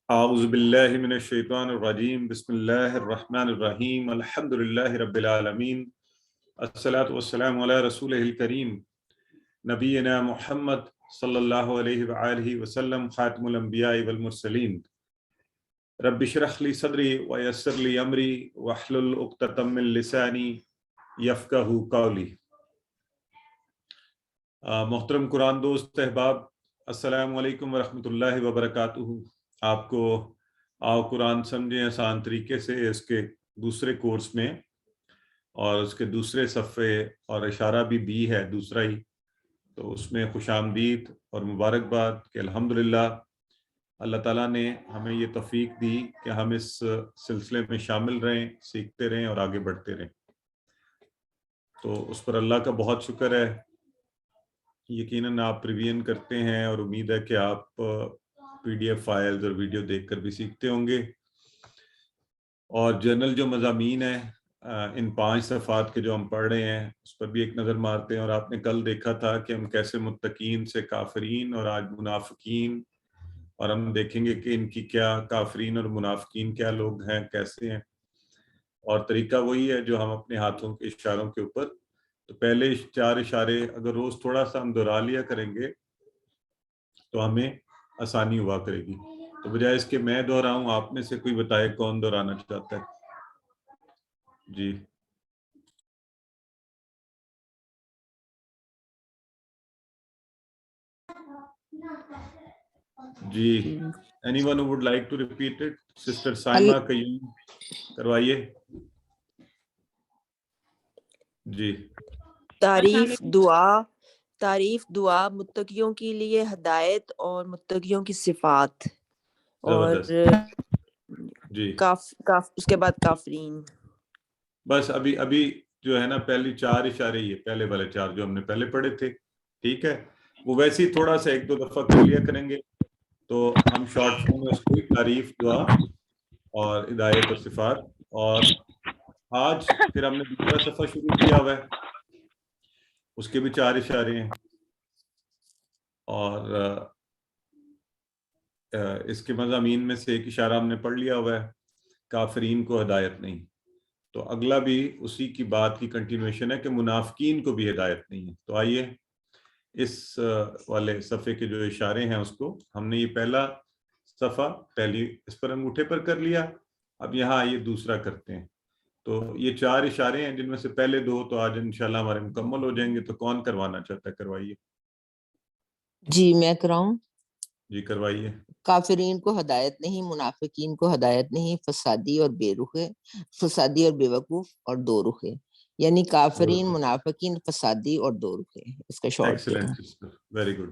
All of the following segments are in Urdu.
اعوذ باللہ من الشیطان الرجیم بسم اللہ الرحمن الرحیم الحمدللہ رب العالمین الصلاۃ والسلام علی رسولہ الکریم نبینا محمد صلی اللہ علیہ وآلہ وسلم خاتم الانبیاء والمرسلین رب اشرح لی صدری ویسر لی امری واحلل عقدۃ من لسانی یفقہوا قولی۔ محترم قرآن دوست احباب، السلام علیکم ورحمۃ اللہ وبرکاتہ۔ آپ کو آؤ قرآن سمجھیں آسان طریقے سے اس کے دوسرے کورس میں، اور اس کے دوسرے صفحے اور اشارہ بھی ہے دوسرا ہی، تو اس میں خوش آمدید اور مبارکباد کہ الحمدللہ اللہ تعالیٰ نے ہمیں یہ توفیق دی کہ ہم اس سلسلے میں شامل رہیں، سیکھتے رہیں اور آگے بڑھتے رہیں، تو اس پر اللہ کا بہت شکر ہے۔ یقیناً آپ ریویژن کرتے ہیں اور امید ہے کہ آپ پی ڈی ایف فائلز اور ویڈیو دیکھ کر بھی سیکھتے ہوں گے، اور جنرل جو مضامین ہیں ان 5 صفحات کے جو ہم پڑھ رہے ہیں اس پر بھی ایک نظر مارتے ہیں۔ اور آپ نے کل دیکھا تھا کہ ہم کیسے متقین سے کافرین اور آج منافقین، اور ہم دیکھیں گے کہ ان کی کیا کافرین اور منافقین کیا لوگ ہیں، کیسے ہیں، اور طریقہ وہی ہے جو ہم اپنے ہاتھوں کے اشاروں کے اوپر، تو پہلے 4 اشارے اگر روز تھوڑا سا ہم دہرا لیا کریں گے تو ہمیں آسانی ہوا کرے گی۔ تو بجائے اس کے میں دہراؤں، آپ میں سے کوئی بتائے کون دہرانا چاہتا ہے؟ جی جی، anyone would like to repeat it? Sister Saima Qayyum کروائیے جی۔ تعریف دعا متقیوں کے لیے ہدایت اور متقیوں کی صفات، اور جی اس کے بعد کافرین۔ بس ابھی جو ہے نا پہلی 4 اشارے، یہ پہلے والے 4 جو ہم نے پہلے پڑھے تھے، ٹھیک ہے، وہ ویسے ہی تھوڑا سا 1-2 دفعہ کر لیا کریں گے، تو ہم شارٹ فارم میں اس کو تعریف دعا اور ہدایت اور صفات۔ اور آج پھر ہم نے دوسرا صفحہ شروع کیا ہوا ہے، اس کے بھی 4 اشارے ہیں، اور اس کے مضامین میں سے ایک اشارہ ہم نے پڑھ لیا ہوا ہے، کافرین کو ہدایت نہیں، تو اگلا بھی اسی کی بات کی کنٹینویشن ہے کہ منافقین کو بھی ہدایت نہیں ہے۔ تو آئیے اس والے صفحے کے جو اشارے ہیں اس کو، ہم نے یہ پہلا صفحہ پہلی اس پر انگوٹھے پر کر لیا، اب یہاں یہ دوسرا کرتے ہیں، تو یہ 4 اشارے ہیں جن میں سے پہلے 2 تو آج انشاءاللہ ہمارے مکمل ہو جائیں گے۔ تو کون کروانا چاہتا ہے؟ کروائیے جی میں کراؤں؟ جی کروائیے۔ کافرین کو ہدایت نہیں، منافقین کو ہدایت نہیں، فسادی اور بے رخے، فسادی اور بے وقوف اور دو رخے، یعنی کافرین، منافقین، فسادی اور دو رخے، اس کا short. Excellent sister, very good.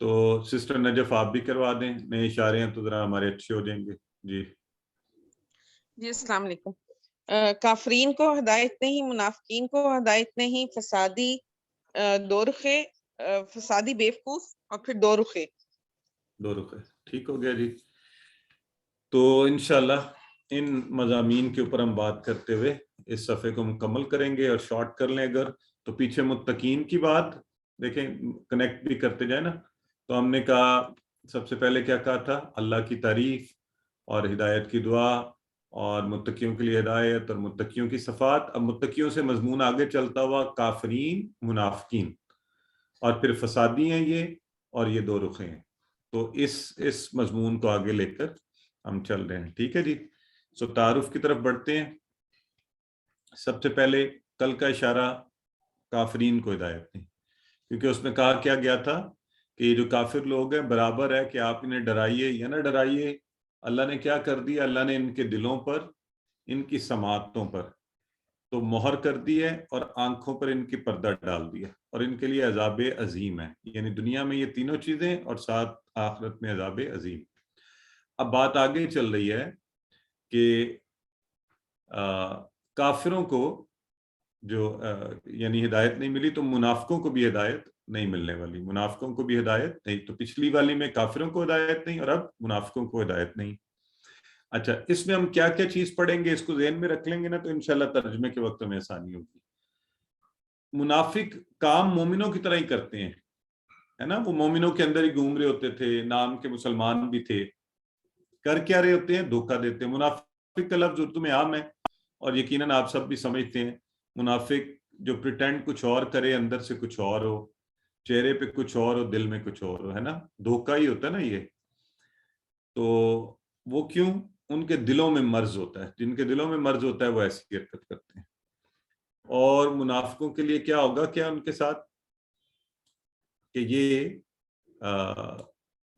تو سسٹر نجف آپ بھی کروا دیں، نئے اشارے ہیں تو ذرا ہمارے اچھے ہو جائیں گے۔ جی جی السلام علیکم۔ کافرین کو ہدایت نہیں، منافقین کو ہدایت نہیں، فسادی دو رخے، فسادی بیوقوف اور پھر دو رخے۔ ٹھیک ہو گیا جی۔ تو انشاءاللہ ان مضامین کے اوپر ہم بات کرتے ہوئے اس صفحے کو مکمل کریں گے، اور شارٹ کر لیں اگر تو پیچھے متقین کی بات دیکھیں، کنیکٹ بھی کرتے جائیں نا۔ تو ہم نے کہا سب سے پہلے کیا کہا تھا؟ اللہ کی تعریف اور ہدایت کی دعا اور متقیوں کے لیے ہدایت اور متقیوں کی صفات۔ اب متقیوں سے مضمون آگے چلتا ہوا کافرین، منافقین، اور پھر فسادی ہیں یہ، اور یہ دو رخے ہیں۔ تو اس مضمون کو آگے لے کر ہم چل رہے ہیں، ٹھیک ہے جی۔ سو تعارف کی طرف بڑھتے ہیں۔ سب سے پہلے کل کا اشارہ کافرین کو ہدایت نہیں، کیونکہ اس میں کہا کیا گیا تھا کہ یہ جو کافر لوگ ہیں برابر ہے کہ آپ انہیں ڈرائیے یا نہ ڈرائیے، اللہ نے کیا کر دیا؟ اللہ نے ان کے دلوں پر، ان کی سماعتوں پر تو مہر کر دی ہے، اور آنکھوں پر ان کی پردہ ڈال دیا، اور ان کے لیے عذاب عظیم ہے، یعنی دنیا میں یہ تینوں چیزیں اور ساتھ آخرت میں عذاب عظیم۔ اب بات آگے چل رہی ہے کہ کافروں کو جو یعنی ہدایت نہیں ملی، تو منافقوں کو بھی ہدایت نہیں ملنے والی، منافقوں کو بھی ہدایت نہیں۔ تو پچھلی والی میں کافروں کو ہدایت نہیں، اور اب منافقوں کو ہدایت نہیں۔ اچھا، اس میں ہم کیا کیا چیز پڑھیں گے، اس کو ذہن میں رکھ لیں گے نا، تو انشاءاللہ ترجمے کے وقت میں آسانی ہوگی۔ منافق کام مومنوں کی طرح ہی کرتے ہیں، ہے نا، وہ مومنوں کے اندر ہی گھوم رہے ہوتے تھے، نام کے مسلمان بھی تھے، کر کیا رہے ہوتے ہیں؟ دھوکہ دیتے ہیں. منافق کا لفظ اردو میں عام ہے اور یقیناً آپ سب بھی سمجھتے ہیں. منافق جو پریٹینڈ کچھ اور کرے، اندر سے کچھ اور ہو، چہرے پہ کچھ اور ہو، دل میں کچھ اور ہو، ہے نا. دھوکہ ہی ہوتا ہے نا یہ. تو وہ کیوں؟ ان کے دلوں میں مرض ہوتا ہے. جن کے دلوں میں مرض ہوتا ہے وہ ایسی حرکت کرتے ہیں. اور منافقوں کے لیے کیا ہوگا، کیا ان کے ساتھ کہ یہ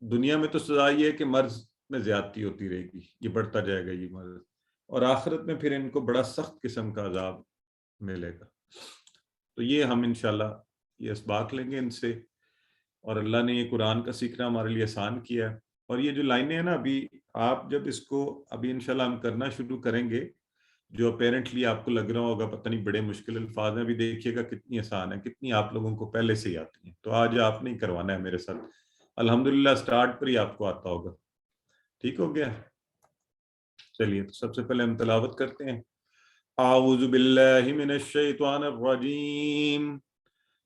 دنیا میں تو سزا یہ ہے کہ مرض میں زیادتی ہوتی رہے گی، یہ بڑھتا جائے گا یہ مرض، اور آخرت میں پھر ان کو بڑا سخت قسم کا عذاب ملے گا. تو یہ ہم انشاءاللہ یہ اسباق لیں گے ان سے، اور اللہ نے یہ قرآن کا سیکھنا ہمارے لیے آسان کیا ہے. اور یہ جو لائنیں ہیں نا، ابھی آپ جب اس کو ابھی انشاءاللہ ہم کرنا شروع کریں گے، جو اپیرنٹلی آپ کو لگ رہا ہوگا پتہ نہیں بڑے مشکل الفاظ ہیں، ابھی دیکھیے گا کتنی آسان ہے، کتنی آپ لوگوں کو پہلے سے ہی آتی ہیں. تو آج آپ نہیں کروانا ہے میرے ساتھ، الحمدللہ سٹارٹ پر ہی آپ کو آتا ہوگا. ٹھیک ہو گیا؟ چلیے تو سب سے پہلے ہم تلاوت کرتے ہیں. اعوذ باللہ من الشیطان الرجیم،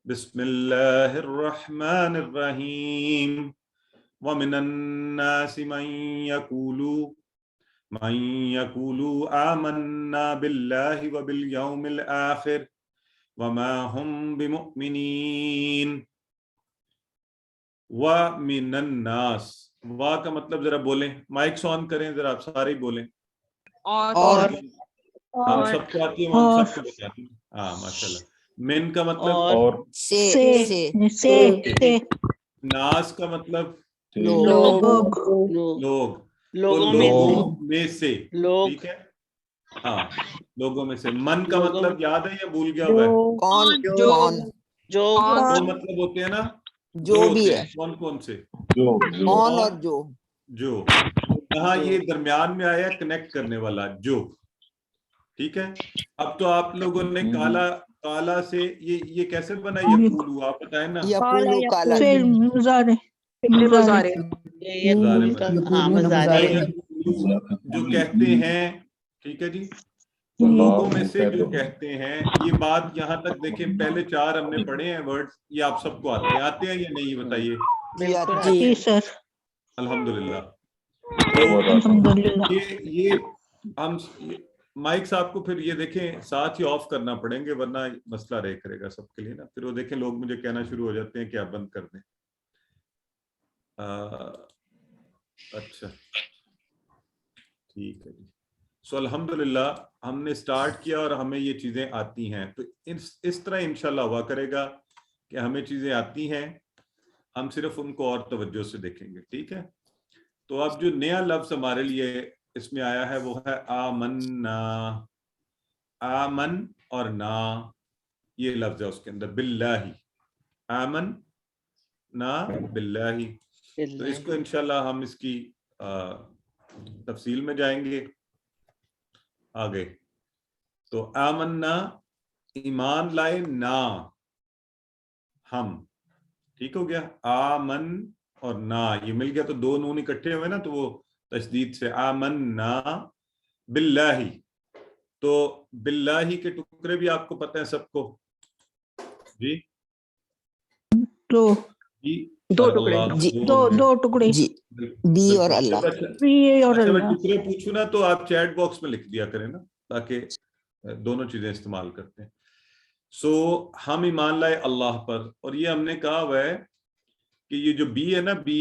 بسم اللہ الرحمن الرحیم. ومن الناس من يقول آمنا بالله وباليوم الآخر وما هم بمؤمنين. ومن الناس، وا کا مطلب ذرا بولیں، مائک آن کریں ذرا، آپ سارے ہی بولیں. اور ہم سب کو آتی ہے، ہم سب کو بتاتے ہیں. ہاں ماشاءاللہ. من کا مطلب اور سے ناس کا مطلب لوگ لوگ. تو لوگوں لوگوں میں سے، لوگ ٹھیک ہے. ہاں لوگوں میں سے. من کا مطلب یاد ہے یا بھول گیا ہوا ہے؟ کون جو کون جو دو مطلب ہوتے ہیں نا، جو دو بھی ہوتے ہے، ہیں. کون کون سے؟ کون اور جو. جو. یہاں یہ درمیان میں آیا کنیکٹ کرنے والا جو. ٹھیک ہے. اب تو آپ لوگوں نے کالا کالا سے یہ کیسے بنا؟ یقولو، آپ بتائیں نا. یقولو کالا مضارع یقول کا ہاں مضارع ہے. جو کہتے ہیں، ٹھیک ہے جی. تو لوگوں میں سے جو کہتے ہیں، یہ بات یہاں تک دیکھیں، پہلے 4 ہم نے پڑھے ہیں ورڈز، یہ آپ سب کو آتے ہیں یا نہیں بتائیے؟ بالکل جی سر، الحمدللہ. تو یہ ہم مائک صاحب کو پھر یہ دیکھیں ساتھ ہی آف کرنا پڑیں گے، ورنہ مسئلہ رہ کرے گا سب کے لیے نا. پھر وہ دیکھیں لوگ مجھے کہنا شروع ہو جاتے ہیں کہ آپ بند کر دیں. اچھا ٹھیک ہے جی. سو الحمدللہ ہم نے سٹارٹ کیا اور ہمیں یہ چیزیں آتی ہیں. تو اس طرح انشاءاللہ ہوا کرے گا کہ ہمیں چیزیں آتی ہیں، ہم صرف ان کو اور توجہ سے دیکھیں گے. ٹھیک ہے. تو اب جو نیا لفظ ہمارے لیے اس میں آیا ہے وہ ہے آمنا. آمن اور نا، یہ لفظ ہے اس کے اندر. باللہ، آمن نا باللہ. تو اس کو انشاءاللہ ہم اس کی تفصیل میں جائیں گے آگے. تو آمنا ایمان لائے، نا ہم. ٹھیک ہو گیا. آمن اور نا یہ مل گیا تو 2 نون اکٹھے ہوئے نا تو وہ تشدید سے آمنا باللہ. تو باللہ کے ٹکڑے بھی آپ کو پتہ ہیں سب کو جی؟ دو ٹکڑے. دو ٹکڑے، جی، بی اور اللہ. اچھا میں ٹکڑے پوچھوں نا تو آپ چیٹ باکس میں لکھ دیا کریں نا، تاکہ دونوں چیزیں استعمال کرتے ہیں. سو ہم ایمان لائے اللہ پر، اور یہ ہم نے کہا ہوا ہے کہ یہ جو بی ہے نا، بی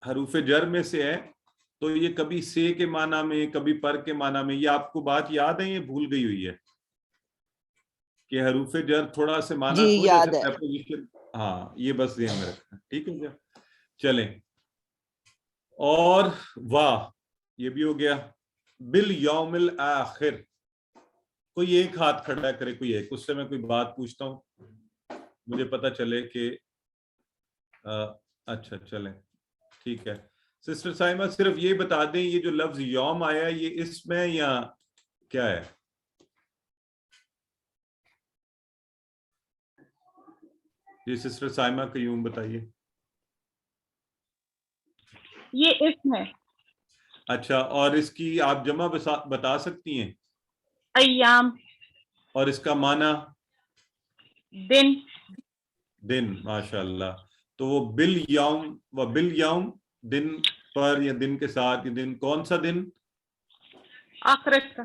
حروف جر میں سے ہے. تو یہ کبھی سے کے معنی میں، کبھی پر کے معنی میں. یہ آپ کو بات یاد ہے؟ یہ بھول گئی ہوئی ہے کہ حروف جر تھوڑا سے معنی جی کھو یاد جاتا ہے. ہے پوزیشن. ہاں یہ بس ذہن میں رکھنا. ٹھیک ہے کیا؟ چلیں. اور واہ یہ بھی ہو گیا. بالیوم الآخر، کوئی ایک ہاتھ کھڑا کرے، کوئی ایک. اس سے میں کوئی بات پوچھتا ہوں، مجھے پتا چلے کہ اچھا چلیں ٹھیک ہے. سسٹر سائمہ صرف یہ بتا دیں یہ جو لفظ یوم آیا یہ اس میں یا کیا ہے؟ جی سسٹر سائمہ قیوم بتائیے. یہ اسم ہے. اچھا، اور اس کی آپ جمع بتا سکتی ہیں؟ ایام. اور اس کا معنی؟ دن. دن. ماشاء اللہ. تو وہ بالیوم و بالیوم دن پر یا دن کے ساتھ، یہ دن کون سا دن؟ آخرت کا.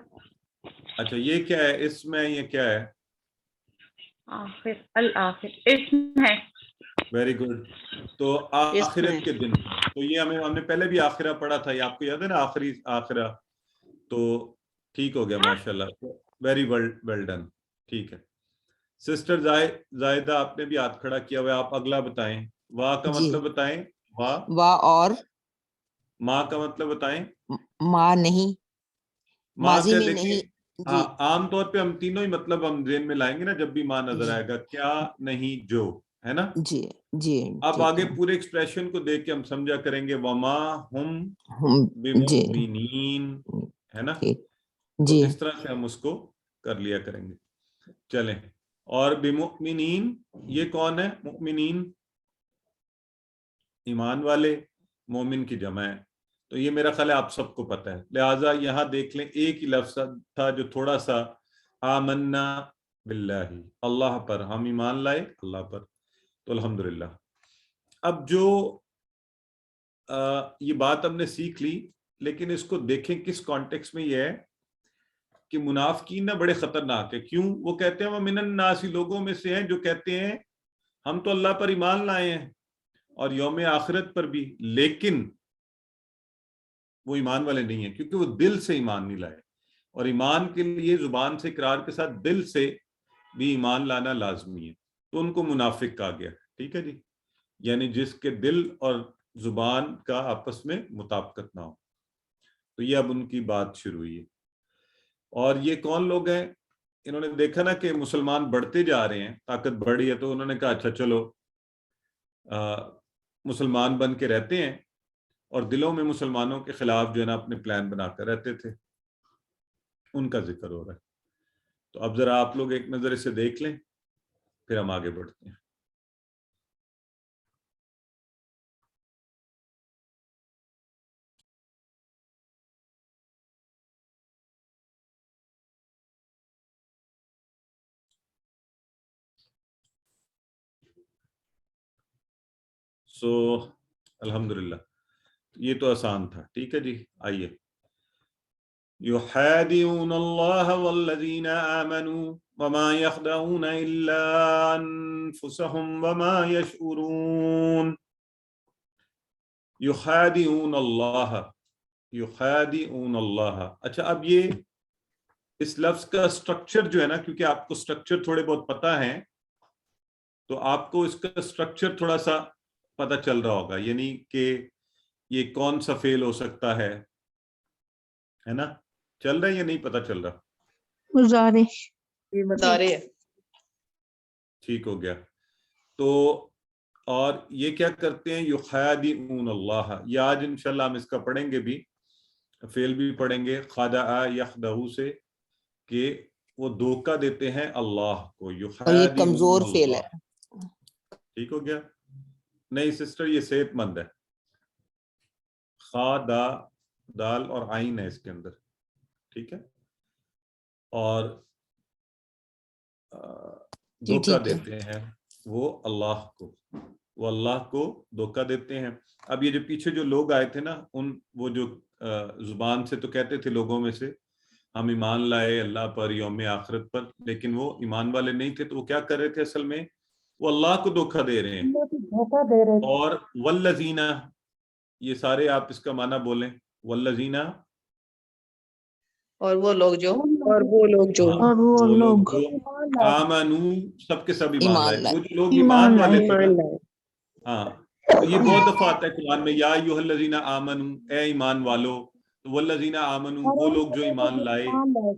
اچھا یہ کیا ہے اس میں، یہ کیا ہے؟ آخر، الآخر اسم ہے. Very good. تو آخرت کے دن، تو یہ ہم نے پہلے بھی آخرہ پڑھا تھا، یہ آپ کو یاد ہے نا، آخری آخرہ. تو ٹھیک ہو گیا ماشاءاللہ، ویری ویل ڈن. ٹھیک ہے سسٹر زائدہ، آپ نے بھی ہاتھ کھڑا کیا ہوا ہے، آپ اگلا بتائیں. واہ کا جی. مطلب بتائیں. واہ. واہ اور ماں کا مطلب بتائیں. ماں نہیں، ماں ماضی کا میں دیکھیں، نہیں. جی عام طور پہ ہم تینوں ہی مطلب ہم ذہن میں لائیں گے نا جب بھی ماں نظر آئے گا، کیا نہیں جو، ہے نا. جی جی اب ٹھیک آگے ہے. پورے ایکسپریشن کو دیکھ کے ہم سمجھا کریں گے وما ہم جی بمؤمنین، ہے نا. ٹھیک. تو جی اس طرح سے ہم اس کو کر لیا کریں گے. چلیں. اور بمؤمنین یہ کون ہے؟ مؤمنین ایمان والے، مومن کی جمع ہے. تو یہ میرا خیال ہے آپ سب کو پتہ ہے، لہٰذا یہاں دیکھ لیں ایک ہی لفظ تھا جو تھوڑا سا، آمنا باللہ، اللہ پر ہم ایمان لائے، اللہ پر. تو الحمدللہ. اب جو یہ بات ہم نے سیکھ لی، لیکن اس کو دیکھیں کس کانٹیکس میں یہ ہے کہ منافقین نہ بڑے خطرناک ہے. کیوں؟ وہ کہتے ہیں وہ من الناس، لوگوں میں سے ہیں جو کہتے ہیں ہم تو اللہ پر ایمان لائے ہیں اور یوم آخرت پر بھی، لیکن وہ ایمان والے نہیں ہیں کیونکہ وہ دل سے ایمان نہیں لائے. اور ایمان کے لیے زبان سے اقرار کے ساتھ دل سے بھی ایمان لانا لازمی ہے. تو ان کو منافق کہا گیا. ٹھیک ہے جی، یعنی جس کے دل اور زبان کا آپس میں مطابقت نہ ہو. تو یہ اب ان کی بات شروع ہوئی ہے. اور یہ کون لوگ ہیں؟ انہوں نے دیکھا نا کہ مسلمان بڑھتے جا رہے ہیں، طاقت بڑھی ہے، تو انہوں نے کہا اچھا چلو مسلمان بن کے رہتے ہیں، اور دلوں میں مسلمانوں کے خلاف جو ہے نا اپنے پلان بنا کر رہتے تھے. ان کا ذکر ہو رہا ہے. تو اب ذرا آپ لوگ ایک نظر اسے دیکھ لیں، پھر ہم آگے بڑھتے ہیں. سو الحمدللہ یہ تو آسان تھا. ٹھیک ہے جی، آئیے. يحادون الله والذين آمنوا وما يخدعون إلا أنفسهم وما يشعرون. يخادعون الله، يخادعون الله. اچھا اب یہ اس لفظ کا سٹرکچر جو ہے نا، کیونکہ آپ کو سٹرکچر تھوڑے بہت پتہ ہیں تو آپ کو اس کا سٹرکچر تھوڑا سا پتہ چل رہا ہوگا، یعنی کہ یہ کون سا فعل ہو سکتا ہے نا. چل رہا ہے یا نہیں پتہ چل رہا؟ مضارع ہے. ٹھیک ہو گیا. تو اور یہ کیا کرتے ہیں؟ یخادعون اللہ. یہ آج انشاءاللہ ہم اس کا پڑھیں گے بھی، فعل بھی پڑھیں گے، خدع یخدع سے، کہ وہ دھوکہ دیتے ہیں اللہ کو. اور یہ یخادعون کمزور فعل اللہ. ہے. ٹھیک ہو گیا. نہیں سسٹر یہ صحت مند ہے، خا دا دال اور عین ہے اس کے اندر. ٹھیک ہے. اور دھوکہ دیتے ہیں وہ اللہ کو، وہ اللہ کو دھوکہ دیتے ہیں. اب یہ جو پیچھے جو لوگ آئے تھے نا، وہ جو زبان سے تو کہتے تھے لوگوں میں سے ہم ایمان لائے اللہ پر، یوم آخرت پر، لیکن وہ ایمان والے نہیں تھے. تو وہ کیا کر رہے تھے اصل میں؟ وہ اللہ کو دھوکہ دے رہے ہیں. اور والذین، یہ سارے آپ اس کا معنی بولیں. والذین، اور وہ لوگ جو آمنو، سب کے سب ایمان لائے. ایمان وہ لائے. جو لوگ ایمان والے تھے نا، لائے. ہاں تو یہ بہت دفعہ آتا ہے قرآن میں، یا ایھا الذین آمنو، اے ایمان والو. والذین آمنو، وہ لوگ جو ایمان لائے.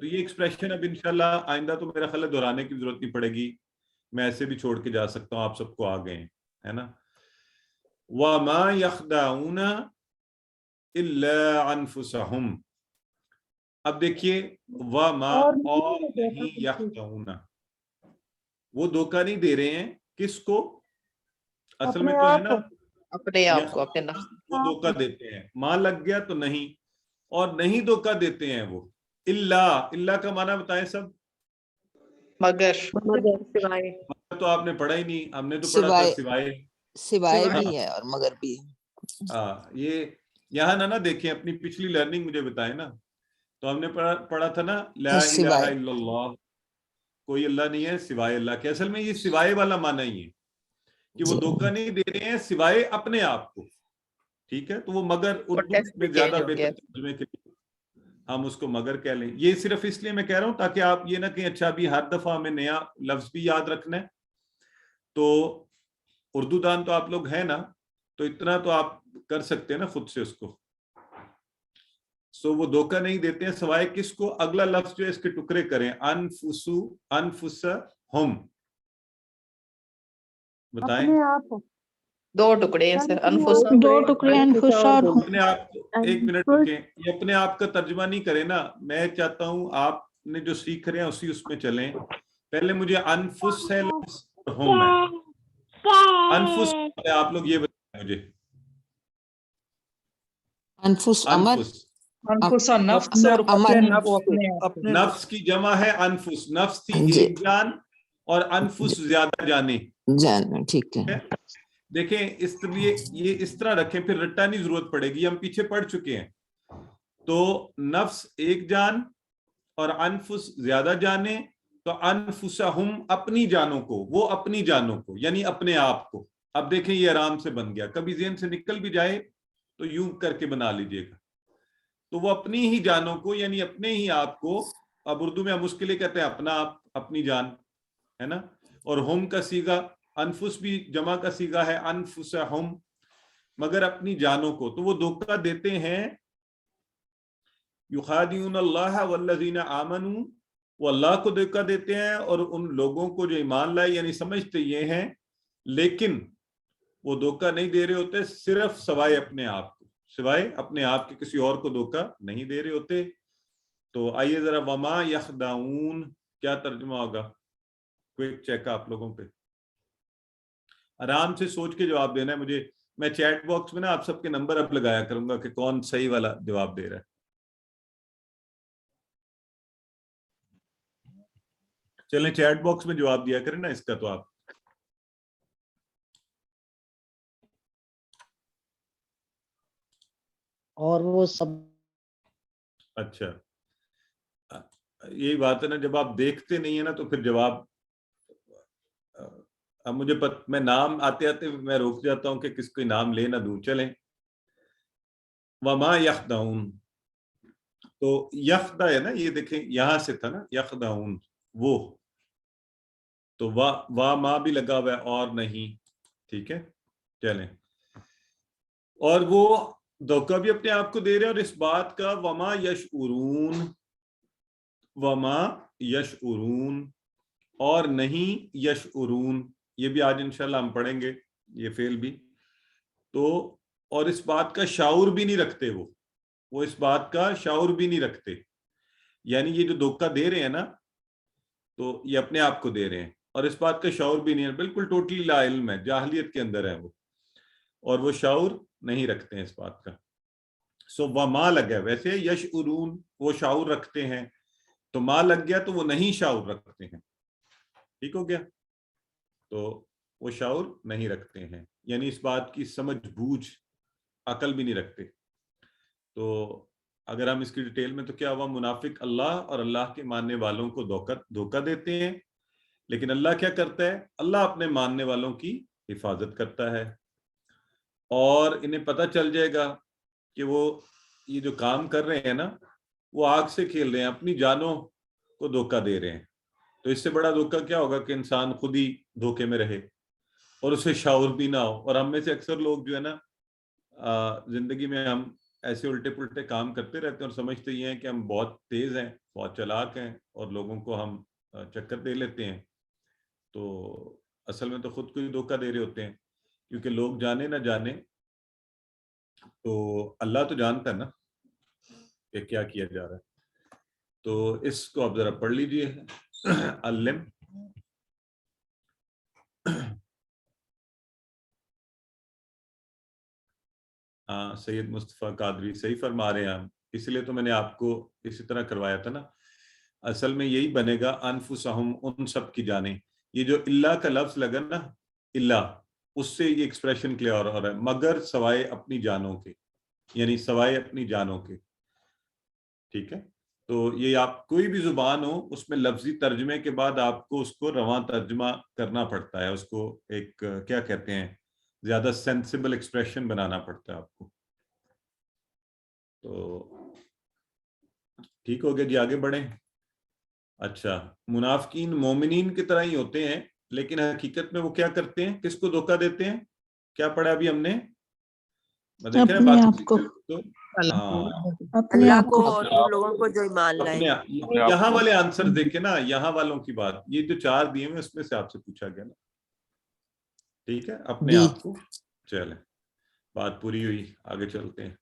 تو یہ ایکسپریشن اب انشاءاللہ آئندہ تو میرا خیال ہے دہرانے کی ضرورت نہیں پڑے گی، میں ایسے بھی چھوڑ کے جا سکتا ہوں، آپ سب کو آ گئے ہیں، ہے نا. وَمَا يَخْدَعُونَ إِلَّا أَنفُسَهُمْ. اب دیکھیے وَمَا، اور نہیں يَخْدَعُونَ، وہ دھوکہ نہیں دے رہے ہیں کس کو؟ اصل میں تو ہے نا اپنے آپ کو، اپنے نفس. وہ دھوکہ دیتے ہیں، ماں لگ گیا تو نہیں، اور نہیں دھوکہ دیتے ہیں وہ. اللہ کا معنی بتائیں سب. مگر سوائے. تو آپ نے پڑھا ہی نہیں، ہم نے تو پڑھا تھا سوائے. سوائے بھی ہے اور مگر بھی. یہ یہاں نہ دیکھیں، اپنی پچھلی لرننگ مجھے بتائیں نا، تو ہم نے پڑھا تھا نا لا الہ سوائے الا اللہ، کوئی اللہ نہیں ہے سوائے اللہ کے. اصل میں یہ سوائے والا معنی ہی ہے کہ وہ جی دھوکہ نہیں دے رہے ہیں سوائے اپنے آپ کو. ٹھیک ہے، تو وہ مگر اردو میں زیادہ بہتر ترجمے کے لیے ہم اس کو مگر کہہ لیں. یہ صرف اس لیے میں کہہ رہا ہوں تاکہ آپ یہ نہ کہیں اچھا ابھی ہر دفعہ ہمیں نیا لفظ بھی یاد رکھنا ہے. تو اردو دان تو آپ لوگ ہیں نا، تو اتنا تو آپ کر سکتے ہیں نا خود سے اس کو. سو وہ دھوکہ نہیں دیتے ہیں سوائے کس کو؟ اگلا لفظ جو ہے اس کے ٹکڑے کریں، انفسہم. بتائیں. اپنے آپ. دو ٹکڑے ہیں سر، انفسا دو ٹکڑے انفسا اور ہم. اپنے آپ کو ایک منٹ رکیں، یہ اپنے آپ کا ترجمہ نہیں کریں نا. میں چاہتا ہوں آپ نے جو سیکھ رہے ہیں اسی اس میں چلیں. پہلے مجھے انفس ہے لفظ اور ہم ہے. انفس آپ لوگ یہ بتائیں مجھے. انفس امر، انفسا نفس اور امر نفس کی جمع ہے انفس. نفس تھی جی ایک جان اور انفس زیادہ جانے. جانا ٹھیک ہے. دیکھیں اس لیے یہ اس طرح رکھیں، پھر رٹانے ضرورت پڑے گی، ہم پیچھے پڑھ چکے ہیں. تو نفس ایک جان اور انفس زیادہ جانے، تو انفسہم اپنی جانوں کو، وہ اپنی جانوں کو یعنی اپنے آپ کو. اب دیکھیں یہ آرام سے بن گیا، کبھی ذہن سے نکل بھی جائے تو یوں کر کے بنا لیجئے گا. تو وہ اپنی ہی جانوں کو یعنی اپنے ہی آپ کو. اب اردو میں ہم اس کے لیے کہتے ہیں اپنا آپ، اپنی جان ہے نا. اور ہم کا صیغہ، انفس بھی جمع کا صیغہ ہے انفسہم، مگر اپنی جانوں کو. تو وہ دھوکہ دیتے ہیں، یخادعون اللہ والذین آمنوا، وہ اللہ کو دھوکہ دیتے ہیں اور ان لوگوں کو جو ایمان لائے، یعنی سمجھتے یہ ہیں، لیکن وہ دھوکہ نہیں دے رہے ہوتے صرف سوائے اپنے آپ کو، سوائے اپنے آپ کے کسی اور کو دھوکہ نہیں دے رہے ہوتے. تو آئیے ذرا وما یخدعون کیا ترجمہ ہوگا؟ کوئک چیک آپ لوگوں پہ، آرام سے سوچ کے جواب دینا ہے مجھے. میں چیٹ باکس میں نا آپ سب کے نمبر اب لگایا کروں گا کہ کون صحیح والا جواب دے رہا ہے. چلیں چیٹ باکس میں جواب دیا کریں نا اس کا. تو آپ اور وہ سب اچھا یہی بات ہے نا، جب آپ دیکھتے نہیں ہیں نا تو پھر جواب. اب مجھے میں نام آتے آتے میں روک جاتا ہوں کہ کس کو نام لے نہ دوں. چلیں وما یخدعون، تو یخدع ہے نا، یہ دیکھیں یہاں سے تھا نا یخدعون وہ، تو وا ما بھی لگا ہوا ہے اور نہیں. ٹھیک ہے چلیں. اور وہ دھوکہ بھی اپنے آپ کو دے رہے ہیں، اور اس بات کا وما یشعرون، وما یشعرون اور نہیں یشعرون، یہ بھی آج انشاءاللہ ہم پڑھیں گے یہ فعل بھی. تو اور اس بات کا شعور بھی نہیں رکھتے، وہ اس بات کا شعور بھی نہیں رکھتے. یعنی یہ جو دھوکہ دے رہے ہیں نا، تو یہ اپنے آپ کو دے رہے ہیں اور اس بات کا شعور بھی نہیں ہے، بالکل ٹوٹلی لا علم ہے، جاہلیت کے اندر ہے وہ، اور وہ شعور نہیں رکھتے ہیں اس بات کا. سو وما لگ گیا، ویسے یشعرون وہ شعور رکھتے ہیں، تو ما لگ گیا تو وہ نہیں شعور رکھتے ہیں. ٹھیک ہو گیا؟ تو وہ شعور نہیں رکھتے ہیں یعنی اس بات کی سمجھ بوجھ، عقل بھی نہیں رکھتے. تو اگر ہم اس کی ڈیٹیل میں، تو کیا ہوا؟ منافق اللہ اور اللہ کے ماننے والوں کو دھوکہ دیتے ہیں، لیکن اللہ کیا کرتا ہے؟ اللہ اپنے ماننے والوں کی حفاظت کرتا ہے. اور انہیں پتہ چل جائے گا کہ وہ یہ جو کام کر رہے ہیں نا، وہ آگ سے کھیل رہے ہیں، اپنی جانوں کو دھوکہ دے رہے ہیں. تو اس سے بڑا دھوکہ کیا ہوگا کہ انسان خود ہی دھوکے میں رہے اور اسے شعور بھی نہ ہو. اور ہم میں سے اکثر لوگ جو ہے نا زندگی میں ہم ایسے الٹے پلٹے کام کرتے رہتے ہیں اور سمجھتے یہ ہیں کہ ہم بہت تیز ہیں، بہت چلاک ہیں اور لوگوں کو ہم چکر دے لیتے ہیں. تو اصل میں تو خود کو ہی دھوکہ دے رہے ہوتے ہیں، کیونکہ لوگ جانے نہ جانے تو اللہ تو جانتا ہے نا کہ کیا کیا جا رہا ہے. تو اس کو آپ ذرا پڑھ لیجئے. علم ہاں سید مصطفیٰ قادری صحیح فرما رہے ہیں ہم، اس لیے تو میں نے آپ کو اسی طرح کروایا تھا نا. اصل میں یہی بنے گا انفسہم، ان سب کی جانیں. یہ جو اللہ کا لفظ لگا نا، اللہ، اس سے یہ ایکسپریشن کلیئر ہو رہا ہے، مگر سوائے اپنی جانوں کے. یعنی سوائے اپنی جانوں کے. ٹھیک ہے, تو یہ آپ کوئی بھی زبان ہو اس میں لفظی ترجمے کے بعد آپ کو اس کو رواں ترجمہ کرنا پڑتا ہے, اس کو ایک کیا کہتے ہیں زیادہ سینسیبل ایکسپریشن بنانا پڑتا ہے آپ کو. تو ٹھیک ہو گیا جی, آگے بڑھیں. اچھا, منافقین مومنین کی طرح ہی ہوتے ہیں, لیکن حقیقت میں وہ کیا کرتے ہیں, کس کو دھوکہ دیتے ہیں؟ کیا پڑھا ابھی ہم نے؟ اپنے آپ کو, اللہ کو اور ان لوگوں کو جو ایمان لائے. یہاں والے آنسر دیکھیں نا, یہاں والوں کی بات, یہ جو 4 دیے ہوئے اس میں سے آپ سے پوچھا گیا نا. ٹھیک ہے, اپنے آپ کو. چلیں, بات پوری ہوئی, آگے چلتے ہیں.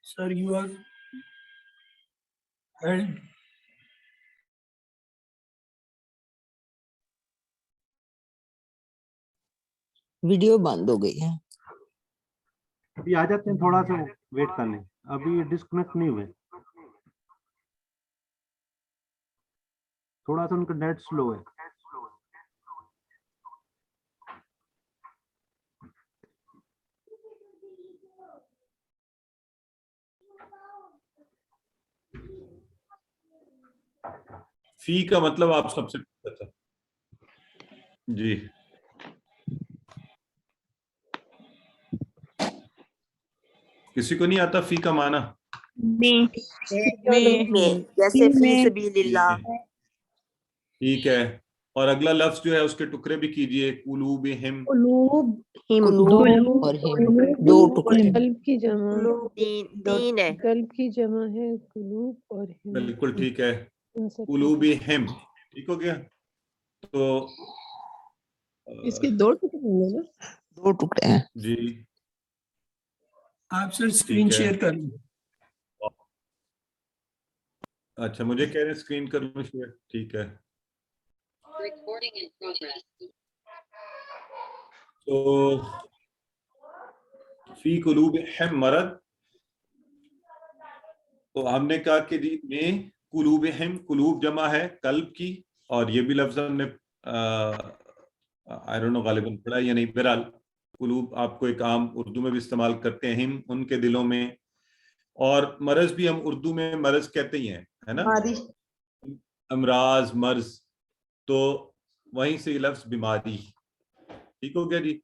Sir, you are held. Video بند ہو گئی ہے. ابھی آ جاتے ہیں, تھوڑا سا ویٹ کر لیں, ابھی ڈسکنیکٹ نہیں ہوئے, تھوڑا سا ان کا نیٹ سلو ہے. فی کا مطلب آپ سب سے پوچھا تھا جی. کسی کو نہیں آتا فی کا معنی؟ جیسے فی سبیل اللہ. ٹھیک ہے, اور اگلا لفظ جو ہے اس کے ٹکڑے بھی کیجئے, قلوبہم. قلوب اور ہم 2 ٹکڑے. قلب کی جمع, تین ہے. قلب کی جمع ہے قلوب اور ہم. بالکل ٹھیک ہے, قلوبہم. ٹھیک ہو گیا. تو اس کے 2 ٹکڑے ہیں نا, 2 ٹکڑے ہیں جی. آپ سر اسکرین شیئر کر لیں. اچھا, مجھے کہہ رہے ہیں اسکرین کر لوں شیئر. ٹھیک ہے, تو فی قلوبہم مرض, تو ہم نے کہا کہ جی میں قلوبہم, قلوب جمع ہے قلب کی, اور یہ بھی لفظ ہم نے غالباً پڑھا یا نہیں. بہرحال قلوب آپ کو ایک عام اردو میں بھی استعمال کرتے ہیں, ہم ان کے دلوں میں, اور مرض بھی ہم اردو میں مرض کہتے ہی ہیں, ہے نا, امراض, مرض, تو وہیں سے یہ لفظ بیماری. ٹھیک ہو گیا جی.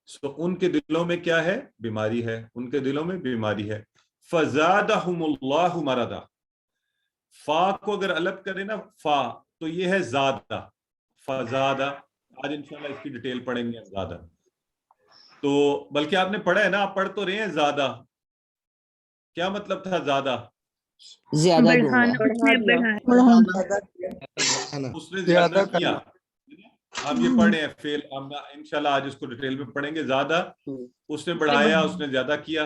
سو ان کے دلوں میں کیا ہے؟ بیماری ہے, ان کے دلوں میں بیماری ہے. فزادہم اللہ مرضا, فا کو اگر الگ کریں نا فا, تو یہ ہے زادہ, فزادہ. آج انشاءاللہ اس کی ڈیٹیل پڑھیں گے زیادہ. تو بلکہ آپ نے پڑھا ہے نا, آپ پڑھ تو رہے ہیں زیادہ. کیا مطلب تھا زیادہ؟ زیادہ اس نے زیادہ کیا. آپ یہ پڑھیں فعل, ہم انشاءاللہ آج اس کو ڈیٹیل میں پڑھیں گے. زیادہ, اس نے بڑھایا, اس نے زیادہ کیا.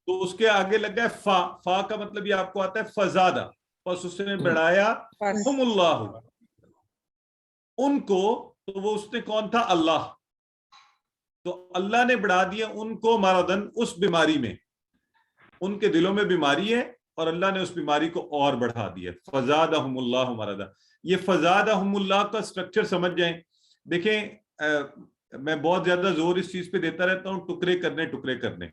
تو اس کے آگے لگا ہے فا. فا کا مطلب یہ آپ کو آتا ہے فزادہ, بس اس نے بڑھایا ہم اللہ, ان کو. تو وہ اس نے کون تھا؟ اللہ. تو اللہ نے بڑھا دیا ان کو مرضن, اس بیماری میں. ان کے دلوں میں بیماری ہے اور اللہ نے اس بیماری کو اور بڑھا دیا. فزادہم اللہ مرضا. یہ فزادہم اللہ کا سٹرکچر سمجھ جائیں. دیکھیں میں بہت زیادہ زور اس چیز پہ دیتا رہتا ہوں, ٹکڑے کرنے.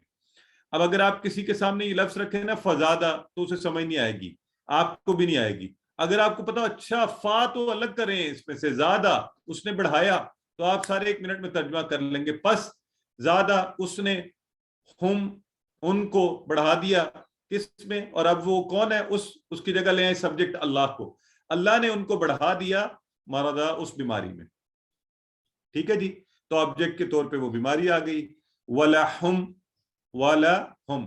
اب اگر آپ کسی کے سامنے یہ لفظ رکھیں نا فزادہ, تو اسے سمجھ نہیں آئے گی, آپ کو بھی نہیں آئے گی. اگر آپ کو پتا اچھا فا تو الگ کریں, اس میں سے زیادہ اس نے بڑھایا, تو آپ سارے 1 منٹ میں ترجمہ کر لیں گے. پس زیادہ اس نے ہم ان کو بڑھا دیا کس میں, اور اب وہ کون ہے؟ اس کی جگہ لے آئے سبجیکٹ اللہ کو. اللہ نے ان کو بڑھا دیا مرضا, اس بیماری میں. ٹھیک ہے جی. تو آبجیکٹ کے طور پہ وہ بیماری آ گئی. وَلَهُمْ, وَلَهُمْ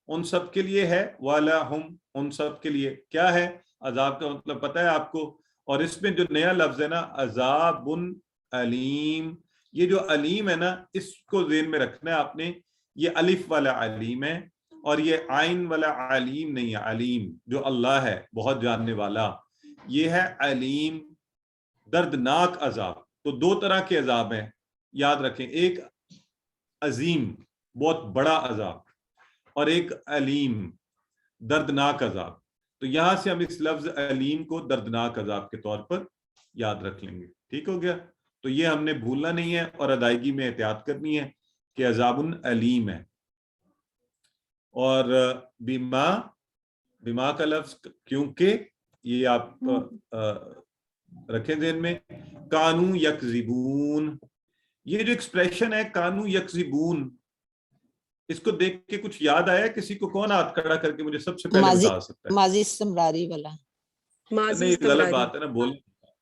ان سب کے لیے ہے. وَلَهُمْ ان سب کے لیے کیا ہے؟ عذاب کا مطلب پتہ ہے آپ کو. اور اس میں جو نیا لفظ ہے نا عذاب علیم, یہ جو علیم ہے نا, اس کو ذہن میں رکھنا ہے آپ نے. یہ الف والا علیم ہے, اور یہ عین والا علیم نہیں ہے. علیم جو اللہ ہے بہت جاننے والا, یہ ہے علیم دردناک عذاب. تو 2 طرح کے عذاب ہیں, یاد رکھیں. ایک عظیم بہت بڑا عذاب، اور ایک علیم دردناک عذاب. تو یہاں سے ہم اس لفظ علیم کو دردناک عذاب کے طور پر یاد رکھ لیں گے. ٹھیک ہو گیا؟ تو یہ ہم نے بھولنا نہیں ہے اور ادائیگی میں احتیاط کرنی ہے کہ عذاب علیم ہے. اور بیما کا لفظ کیونکہ یہ آپ رکھیں ذہن میں. کانو یکذبون، یہ جو ایکسپریشن ہے کانو یکذبون، اس کو دیکھ کے کچھ یاد آیا کسی کو؟ کون ہاتھ کھڑا کر کے مجھے سب سے پہلے بتا سکتا ہے؟ ماضی استمراری والا. نہیں غلط بات ہے نا، بول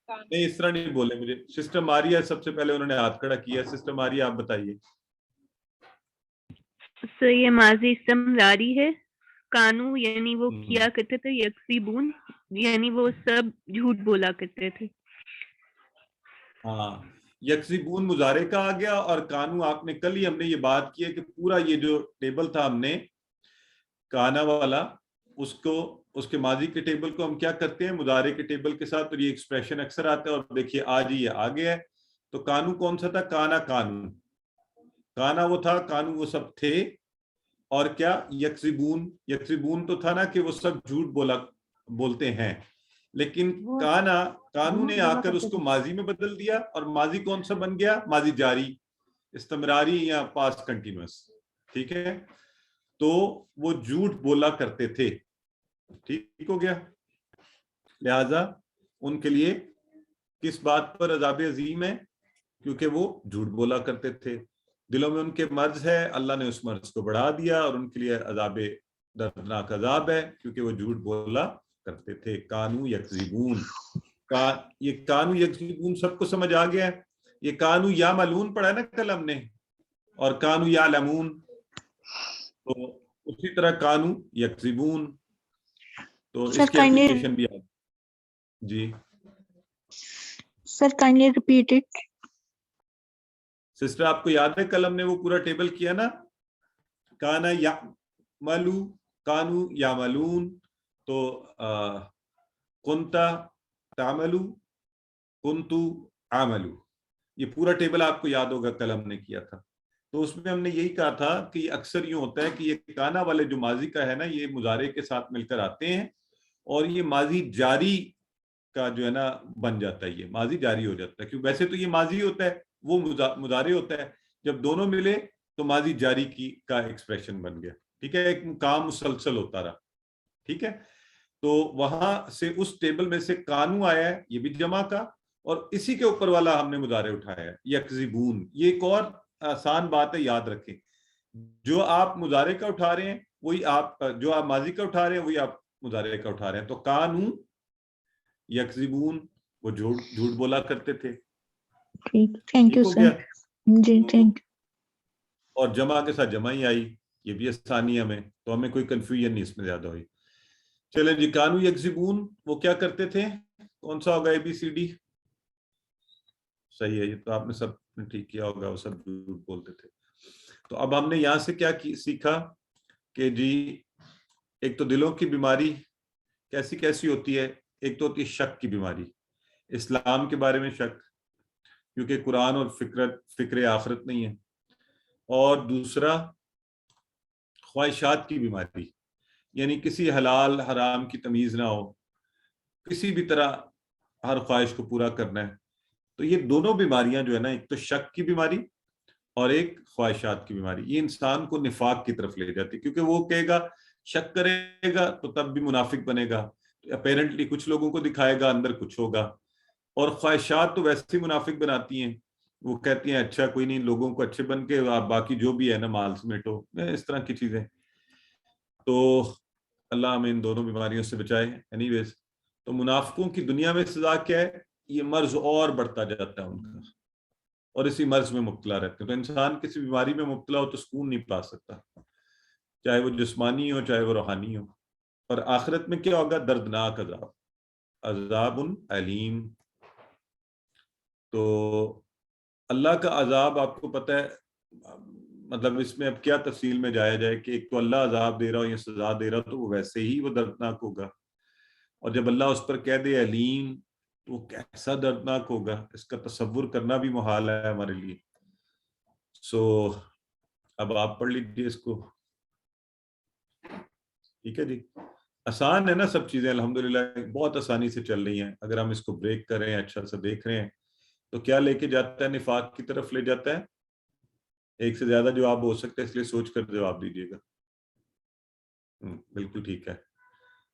نہیں اس طرح نہیں بولے. مجھے سسٹر ماریا سب سے پہلے انہوں نے ہاتھ کھڑا کیا. سسٹر ماریا آپ بتائیے. سر یہ ماضی استمراری ہے. کانو یعنی وہ کیا کرتے تھے، یکسیبون یعنی وہ سب جھوٹ بولا کرتے تھے. ہاں یکسیبون مضارع کا آ گیا، اور کانو آپ نے کل ہی ہم نے یہ بات کی ہے کہ پورا یہ جو ٹیبل تھا ہم نے کانا والا، اس کے ماضی کے ٹیبل کو ہم کیا کرتے ہیں مضارع کے ٹیبل کے ساتھ، اور یہ ایکسپریشن اکثر آتا ہے. اور دیکھیے آج یہ آگے ہے. تو کانو کون سا تھا؟ کانا کانو، کانا وہ تھا، کانو وہ سب تھے. اور کیا یکسیبون، یکسیبون تو تھا نا کہ وہ سب جھوٹ بولتے ہیں. لیکن کانو نے آ کر اس کو ماضی میں بدل دیا، اور ماضی کون سا بن گیا؟ ماضی جاری استمراری یا پاسٹ کنٹینیوس. ٹھیک ہے؟ تو وہ جھوٹ بولا کرتے تھے. ٹھیک ہو گیا؟ لہذا ان کے لیے کس بات پر عذاب عظیم ہے؟ کیونکہ وہ جھوٹ بولا کرتے تھے. دلوں میں ان کے مرض ہے، اللہ نے اس مرض کو بڑھا دیا، اور ان کے لیے عذاب دردناک عذاب ہے کیونکہ وہ جھوٹ بولا کرتے تھے. کانو یکذبون، یہ کانو یکذبون سب کو سمجھ آ گیا ہے. یہ کانو یعملون پڑھا نا کل ہم نے، اور کانو یعلمون، تو اسی طرح کانو یکذبون. تو اس کی اپلیکیشن بھی آ جی. سر کائنڈلی ریپیٹ اٹ. سسٹر آپ کو یاد ہے کل ہم نے وہ پورا ٹیبل کیا نا؟ کانا یعملو، کانو یعملون، تو کنتا تعملو، کنتو عملو، یہ پورا ٹیبل آپ کو یاد ہوگا کل ہم نے کیا تھا. تو اس میں ہم نے یہی کہا تھا کہ یہ اکثر یوں ہوتا ہے کہ یہ کانا والے جو ماضی کا ہے نا، یہ مضارع کے ساتھ مل کر آتے ہیں، اور یہ ماضی جاری کا جو ہے نا بن جاتا ہے، یہ ماضی جاری ہو جاتا ہے. کیونکہ ویسے تو یہ ماضی ہوتا ہے، وہ مضارع ہوتا ہے. جب دونوں ملے تو ماضی جاری کا ایکسپریشن بن گیا. ٹھیک ہے؟ ایک کام مسلسل ہوتا رہا. ٹھیک ہے؟ تو وہاں سے اس ٹیبل میں سے کانو آیا ہے، یہ بھی جمع کا، اور اسی کے اوپر والا ہم نے مضارع اٹھایا ہے یکذبون. یہ ایک اور آسان بات ہے، یاد رکھیں. جو آپ مضارع کا اٹھا رہے ہیں وہی آپ، جو آپ ماضی کا اٹھا رہے ہیں وہی آپ مضارع کا اٹھا رہے ہیں. تو کانو یکذبون، وہ جھوٹ بولا کرتے تھے. Thank you sir. جی تھینک یو. اور جمع کے ساتھ جمع ہی آئی، یہ بھی آسانی ہمیں، تو ہمیں کوئی کنفیوژن نہیں اس میں زیادہ ہوئی. چلیں جی. کانو یکذبون وہ کیا کرتے تھے؟ کون سا ہوگا؟ ABCD؟ صحیح ہے، یہ تو آپ نے سب نے ٹھیک کیا ہوگا، وہ سب جھوٹ بولتے تھے. تو اب ہم نے یہاں سے کیا سیکھا کہ جی ایک تو دلوں کی بیماری کیسی کیسی ہوتی ہے. ایک تو ہوتی ہے شک کی بیماری، اسلام کے بارے میں شک، کیونکہ قرآن اور فکر آخرت نہیں ہے. اور دوسرا خواہشات کی بیماری، یعنی کسی حلال حرام کی تمیز نہ ہو، کسی بھی طرح ہر خواہش کو پورا کرنا ہے. تو یہ دونوں بیماریاں جو ہے نا، ایک تو شک کی بیماری اور ایک خواہشات کی بیماری، یہ انسان کو نفاق کی طرف لے جاتی ہے. کیونکہ وہ کہے گا، شک کرے گا تو تب بھی منافق بنے گا. اپیرنٹلی کچھ لوگوں کو دکھائے گا، اندر کچھ ہوگا. اور خواہشات تو ویسے ہی منافق بناتی ہیں. وہ کہتی ہیں اچھا کوئی نہیں، لوگوں کو اچھے بن کے آپ باقی جو بھی ہے نا مال سمیٹو، اس طرح کی چیزیں. تو اللہ ہمیں ان دونوں بیماریوں سے بچائے. اینی ویز، تو منافقوں کی دنیا میں سزا کیا ہے؟ یہ مرض اور بڑھتا جاتا ہے ان کا، اور اسی مرض میں مبتلا رہتے ہیں. تو انسان کسی بیماری میں مبتلا ہو تو سکون نہیں پا سکتا، چاہے وہ جسمانی ہو چاہے وہ روحانی ہو. اور آخرت میں کیا ہوگا؟ دردناک عذاب، عذاب علیم. تو اللہ کا عذاب آپ کو پتہ ہے، مطلب اس میں اب کیا تفصیل میں جایا جائے کہ ایک تو اللہ عذاب دے رہا ہو یا سزا دے رہا تو وہ ویسے ہی وہ دردناک ہوگا. اور جب اللہ اس پر کہہ دے علیم تو وہ کیسا دردناک ہوگا، اس کا تصور کرنا بھی محال ہے ہمارے لیے. سو اب آپ پڑھ لیجیے اس کو. ٹھیک ہے جی, آسان ہے نا سب چیزیں الحمدللہ, بہت آسانی سے چل رہی ہیں. اگر ہم اس کو بریک کر رہے ہیں, اچھا سا دیکھ رہے ہیں, تو کیا لے کے جاتا ہے؟ نفاق کی طرف لے جاتا ہے. ایک سے زیادہ جواب ہو سکتا ہے, اس لیے سوچ کر جواب دیجیے گا. بالکل ٹھیک ہے,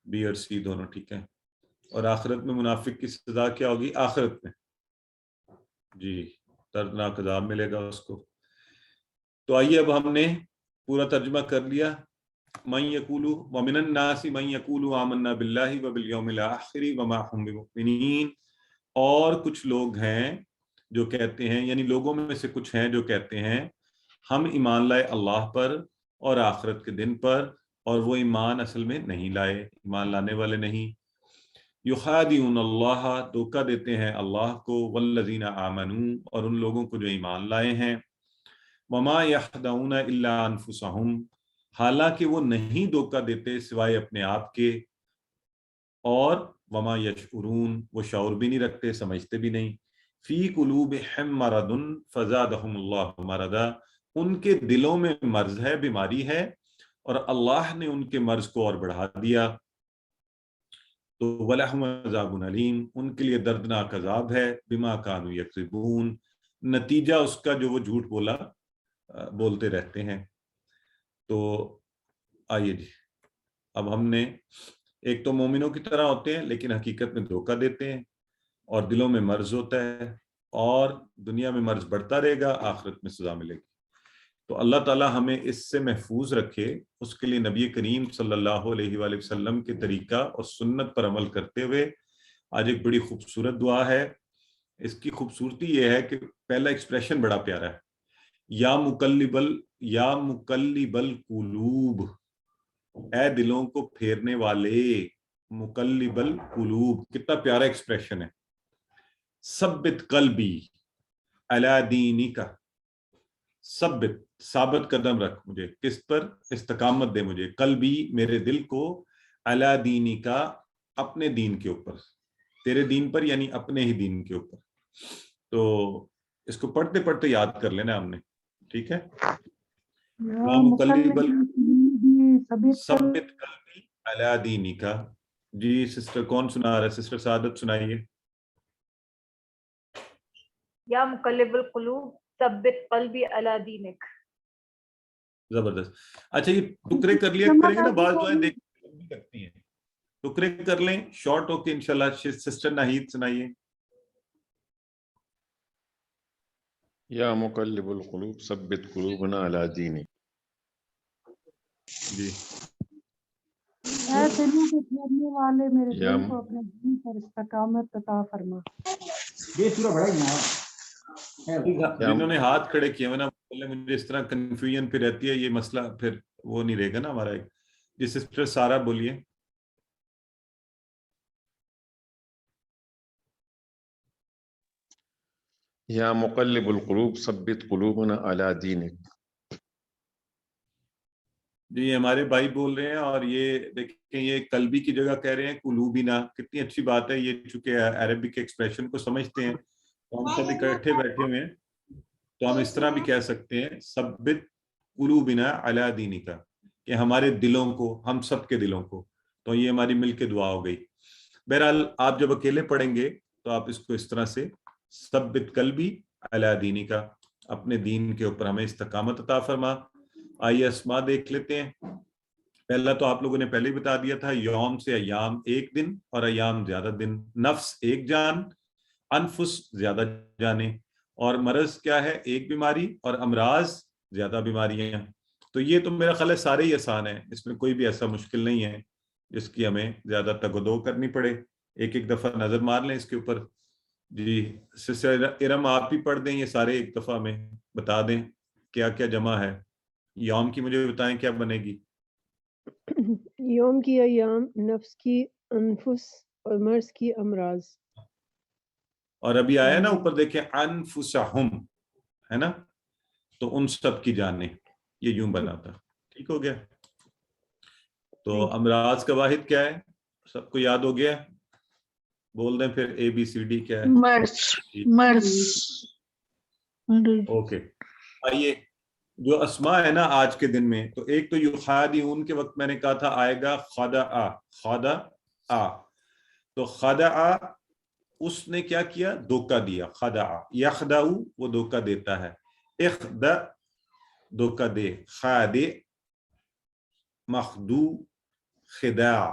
بی اور سی دونوں ٹھیک ہیں. اور آخرت میں منافق کی سزا کیا ہوگی؟ آخرت میں جی دردناک عذاب ملے گا اس کو. تو آئیے اب ہم نے پورا ترجمہ کر لیا. من یقول ومن الناس من یقول آمنا باللہ وبالیوم الآخر وما هم بمؤمنین. اور کچھ لوگ ہیں جو کہتے ہیں, یعنی لوگوں میں سے کچھ ہیں جو کہتے ہیں ہم ایمان لائے اللہ پر اور آخرت کے دن پر, اور وہ ایمان اصل میں نہیں لائے, ایمان لانے والے نہیں. یخادعون اللہ, دھوکہ دیتے ہیں اللہ کو, والذین آمنوا, اور ان لوگوں کو جو ایمان لائے ہیں. وما یخدعون الا انفسہم, حالانکہ وہ نہیں دھوکہ دیتے سوائے اپنے آپ کے. اور وما یشعرون, وہ شعور بھی نہیں رکھتے, سمجھتے بھی نہیں. فی قلوبہم مرض فزادہم اللہ مرضا, ان کے دلوں میں مرض ہے, بیماری ہے, اور اللہ نے ان کے مرض کو اور بڑھا دیا. تو وَلَهُمْ عَذَابٌ عَلِيمٌ, ان کے لیے دردناک عذاب ہے. بما كانوا یکذبون, نتیجہ اس کا جو وہ جھوٹ بولتے رہتے ہیں. تو آئیے جی, اب ہم نے ایک تو مومنوں کی طرح ہوتے ہیں لیکن حقیقت میں دھوکہ دیتے ہیں, اور دلوں میں مرض ہوتا ہے, اور دنیا میں مرض بڑھتا رہے گا, آخرت میں سزا ملے گی. تو اللہ تعالی ہمیں اس سے محفوظ رکھے. اس کے لیے نبی کریم صلی اللہ علیہ وآلہ وسلم کے طریقہ اور سنت پر عمل کرتے ہوئے آج ایک بڑی خوبصورت دعا ہے. اس کی خوبصورتی یہ ہے کہ پہلا ایکسپریشن بڑا پیارا ہے, یا مقلب القلوب, اے دلوں کو پھیرنے والے, مقلب القلوب, کتنا پیارا ایکسپریشن ہے. ثبت قلبی علی دینک, ثابت قدم رکھ مجھے, کس پر؟ استقامت دے مجھے, قلبی میرے دل کو, علی دینک اپنے دین کے اوپر, تیرے دین پر یعنی اپنے ہی دین کے اوپر. تو اس کو پڑھتے پڑھتے یاد کر لینا ہم نے, ٹھیک ہے. ثبت قلبی علی دینک. جی سسٹر کون سنا رہا ہے؟ سسٹر سعادت سنائیے. یا مقلب القلوب ثبت قلبی علی دینک. زبردست. اچھا یہ ٹکرے کر لیا کریں گے نا, بعض دعائیں دیکھ لگتی ہیں, ٹکرے کر لیں شارٹ ہو کے انشاءاللہ. سسٹر ناہید سنائیے. یا مقلب القلوب ثبت قلوبنا علی دینک. جی اے دلوں کے پھیرنے والے, میرے دل کو اپنے دین پر استقامت عطا فرما. یہ سورہ بڑا ہی جنہوں نے ہاتھ کھڑے کیے ہوئے نا, مجھے اس طرح کنفیوژن پھر رہتی ہے, یہ مسئلہ پھر وہ نہیں رہے گا نا ہمارا. ایک جی سسٹر سارا بولیے. یا مقلب القلوب ثبت قلوبنا علی دینک. جی ہمارے بھائی بول رہے ہیں, اور یہ دیکھیں یہ قلبی کی جگہ کہہ رہے ہیں قلوبنا. کتنی اچھی بات ہے یہ, چونکہ عربک ایکسپریشن کو سمجھتے ہیں, تو ہم سب اکٹھے بیٹھے ہوئے ہیں, تو ہم اس طرح بھی کہہ سکتے ہیں ثبت قلوبنا علی دینک, کہ ہمارے دلوں کو, ہم سب کے دلوں کو. تو یہ ہماری مل کے دعا ہو گئی. بہرحال آپ جب اکیلے پڑھیں گے تو آپ اس کو اس طرح سے, ثبت قلبی علی دینک, اپنے دین کے اوپر ہمیں استقامت عطا فرما. آئیے اسماء دیکھ لیتے ہیں. پہلا تو آپ لوگوں نے پہلے ہی بتا دیا تھا, یوم سے ایام ایک دن, اور ایام زیادہ دن. نفس ایک جان, انفس زیادہ جانے, اور مرض کیا ہے؟ ایک بیماری, اور امراض زیادہ بیماریاں. تو یہ تو میرا خیال ہے سارے ہی آسان ہیں, اس میں کوئی بھی ایسا مشکل نہیں ہے جس کی ہمیں زیادہ تگ و دو کرنی پڑے. ایک ایک دفعہ نظر مار لیں اس کے اوپر. جی سسٹر ارم آپ ہی پڑھ دیں یہ سارے ایک دفعہ میں, بتا دیں کیا کیا جمع ہے. یوم کی مجھے بتائیں کیا بنے گی؟ یوم کی ایام, نفس کی انفس, اور مرض کی امراض. اور ابھی آیا نا اوپر دیکھیں انفسہم, ہے نا, تو ان سب کی جانیں, یہ یوں بنا تھا. ٹھیک ہو گیا. تو امراض کا واحد کیا ہے؟ سب کو یاد ہو گیا؟ بول دیں پھر اے بی سی ڈی کیا ہے؟ مرض. اوکے. آئیے جو اسماء ہے نا آج کے دن میں، تو ایک تو یخادعون کے وقت میں نے کہا تھا آئے گا خدع، خدع، تو خدع اس نے کیا کیا، دھوکہ دیا. خدع، یخدع وہ دھوکہ دیتا ہے، اخدع دھوکہ دے، خادع مخدوع خداع.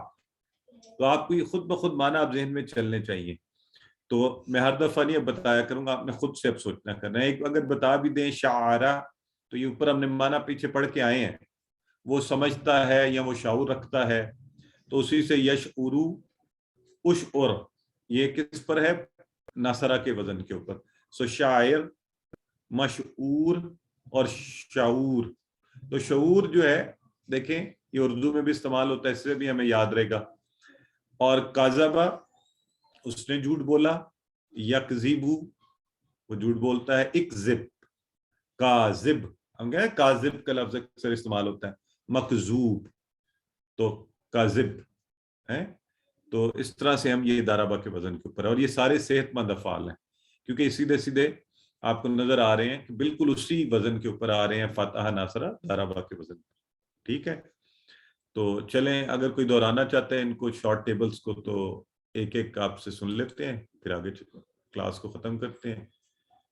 تو آپ کو یہ خود بخود معنی آپ ذہن میں چلنے چاہیے. تو میں ہر دفعہ نہیں اب بتایا کروں گا، آپ نے خود سے اب سوچنا کرنا ہے. ایک اگر بتا بھی دیں شعارہ، تو یہ اوپر ہم نے معنی پیچھے پڑھ کے آئے ہیں، وہ سمجھتا ہے یا وہ شعور رکھتا ہے، تو اسی سے یشعرو، اشعر، یہ کس پر ہے، ناصرہ کے وزن کے اوپر. سو شاعر، مشعور اور شعور. تو شعور جو ہے دیکھیں یہ اردو میں بھی استعمال ہوتا ہے، اس سے بھی ہمیں یاد رہے گا. اور کاذبہ اس نے جھوٹ بولا، یکذبو وہ جھوٹ بولتا ہے، اکذب کاذب، ہم کہتے ہیں کاذب کا لفظ اکثر استعمال ہوتا ہے، مکذوب تو کاذب ہے. تو اس طرح سے ہم یہ دارابا کے وزن کے اوپر ہے، اور یہ سارے صحت مند افعال ہیں کیونکہ سیدھے سیدھے آپ کو نظر آ رہے ہیں کہ بالکل اسی وزن کے اوپر آ رہے ہیں، فاتحہ ناصرہ دارابا کے وزن. ٹھیک ہے، تو چلیں اگر کوئی دہرانا چاہتے ہیں ان کو شارٹ ٹیبلز کو تو ایک ایک آپ سے سن لیتے ہیں، پھر آگے کلاس کو ختم کرتے ہیں.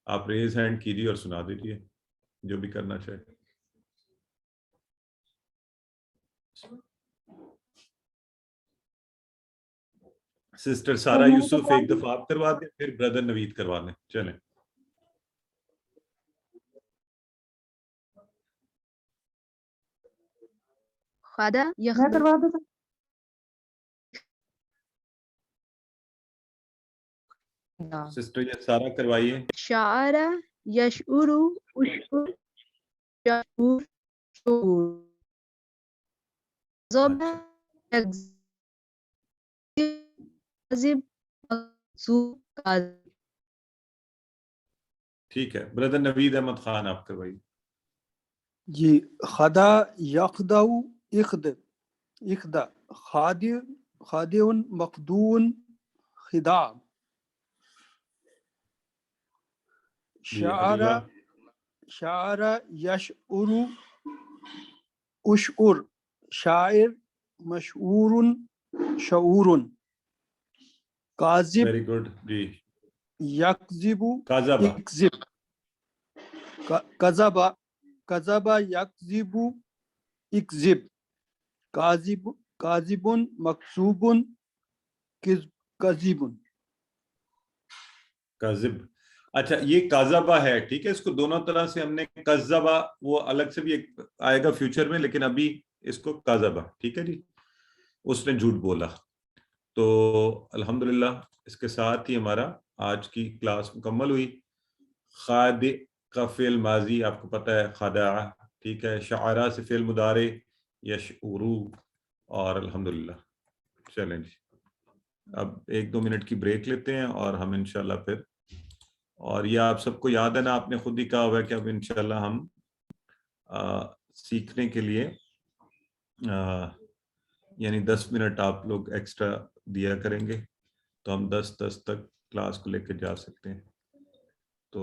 آپ ریز ہینڈ کیجیے اور سنا دیجیے جو بھی کرنا چاہے. سسٹر سارا یوسف ایک دفعہ آپ کروا دیں، پھر بردر نوید کروا دیں. چلیں خدا میں کروا دوں. سسٹر یہ سارا کروائیے. شعر یشعر اشعر شعور شعور ضب یکذب مکذوب کاذب. ٹھیک ہے، بردر نوید احمد خان آپ کروائیے. جی خدا یخدع اخدع خادع مخدوع خداع. شعر یشعر اشعر شاعر مشعور شعور. کاذب ویری گڈ جی. یکذب کاذبہ اکذب کذب یکذب اکذب. کاذب مکذوب کذب. کذب. اچھا یہ کاذبہ ہے، ٹھیک ہے، اس کو دونوں طرح سے ہم نے کذبہ وہ الگ سے بھی ایک آئے گا فیوچر میں، لیکن ابھی اس کو کاذبہ. ٹھیک ہے جی، اس نے جھوٹ بولا. تو الحمدللہ اس کے ساتھ ہی ہمارا آج کی کلاس مکمل ہوئی. خادع کا فعل ماضی آپ کو پتہ ہے خدع، ٹھیک ہے. شعرا سے فعل مضارع یشعرو، اور الحمدللہ. چلیں جی اب 1-2 منٹ کی بریک لیتے ہیں اور ہم انشاءاللہ پھر، اور یہ آپ سب کو یاد ہے نا، آپ نے خود ہی کہا ہوا ہے کہ اب انشاءاللہ ہم سیکھنے کے لیے یعنی 10 منٹ آپ لوگ ایکسٹرا دیا کریں گے، تو ہم 10 تک کلاس کو لے کے جا سکتے ہیں. تو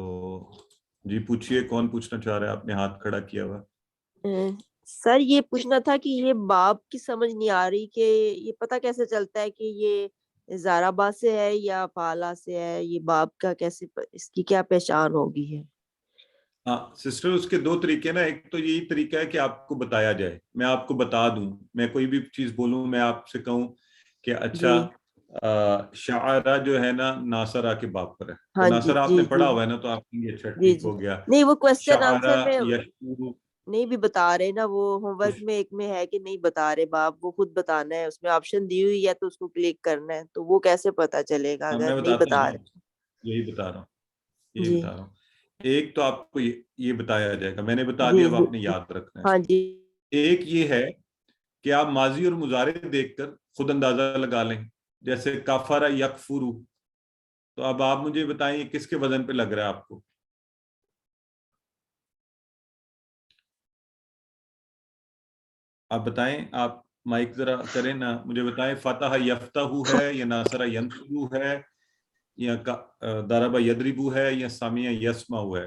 جی پوچھئے، کون پوچھنا چاہ رہا ہے؟ آپ نے ہاتھ کھڑا کیا ہوا. سر یہ پوچھنا تھا کہ یہ باب کی سمجھ نہیں آ رہی کہ یہ پتہ کیسے چلتا ہے کہ یہ زارابا سے ہے یا فعلا سے ہے، یہ باب کا کیسے، اس کی کیا پہچان ہوگی ہے؟ ہاں سسٹر اس کے 2 طریقے نا. ایک تو یہی طریقہ ہے کہ آپ کو بتایا جائے، میں آپ کو بتا دوں، میں کوئی بھی چیز بولوں، میں آپ سے کہوں کہ اچھا شعرا جو ہے نا ناصرہ کے باب پر ہے، ناصرہ آپ نے پڑھا ہوا ہے نا، تو آپ کے لیے اچھا ٹھیک ہو گیا. نہیں وہ کوسچن آنسر شعرا میں یشعر نہیں بھی بتا رہے نا، وہ ہوم ورک میں ایک میں ہے کہ نہیں بتا رہے باب، وہ خود بتانا ہے، اس میں آپشن دی ہوئی ہے تو اس کو کلک کرنا ہے، تو وہ کیسے پتا چلے گا اگر نہیں بتا رہے؟ یہی بتا رہا ہوں. ایک تو آپ کو یہ بتایا جائے گا، میں نے بتا دیا، اب آپ نے یاد رکھنا ہے. ہاں جی. ایک یہ ہے کہ آپ ماضی اور مضارع دیکھ کر خود اندازہ لگا لیں، جیسے کفر یکفر. تو اب آپ مجھے بتائیں یہ کس کے وزن پہ لگ رہا ہے آپ کو؟ آپ بتائیں، آپ مائک ذرا کریں نا، مجھے بتائیں فتح یفتح ہے یا ناصرہ ینصرو ہے یا ضرب یضرب ہے یا سمع یسمع ہے؟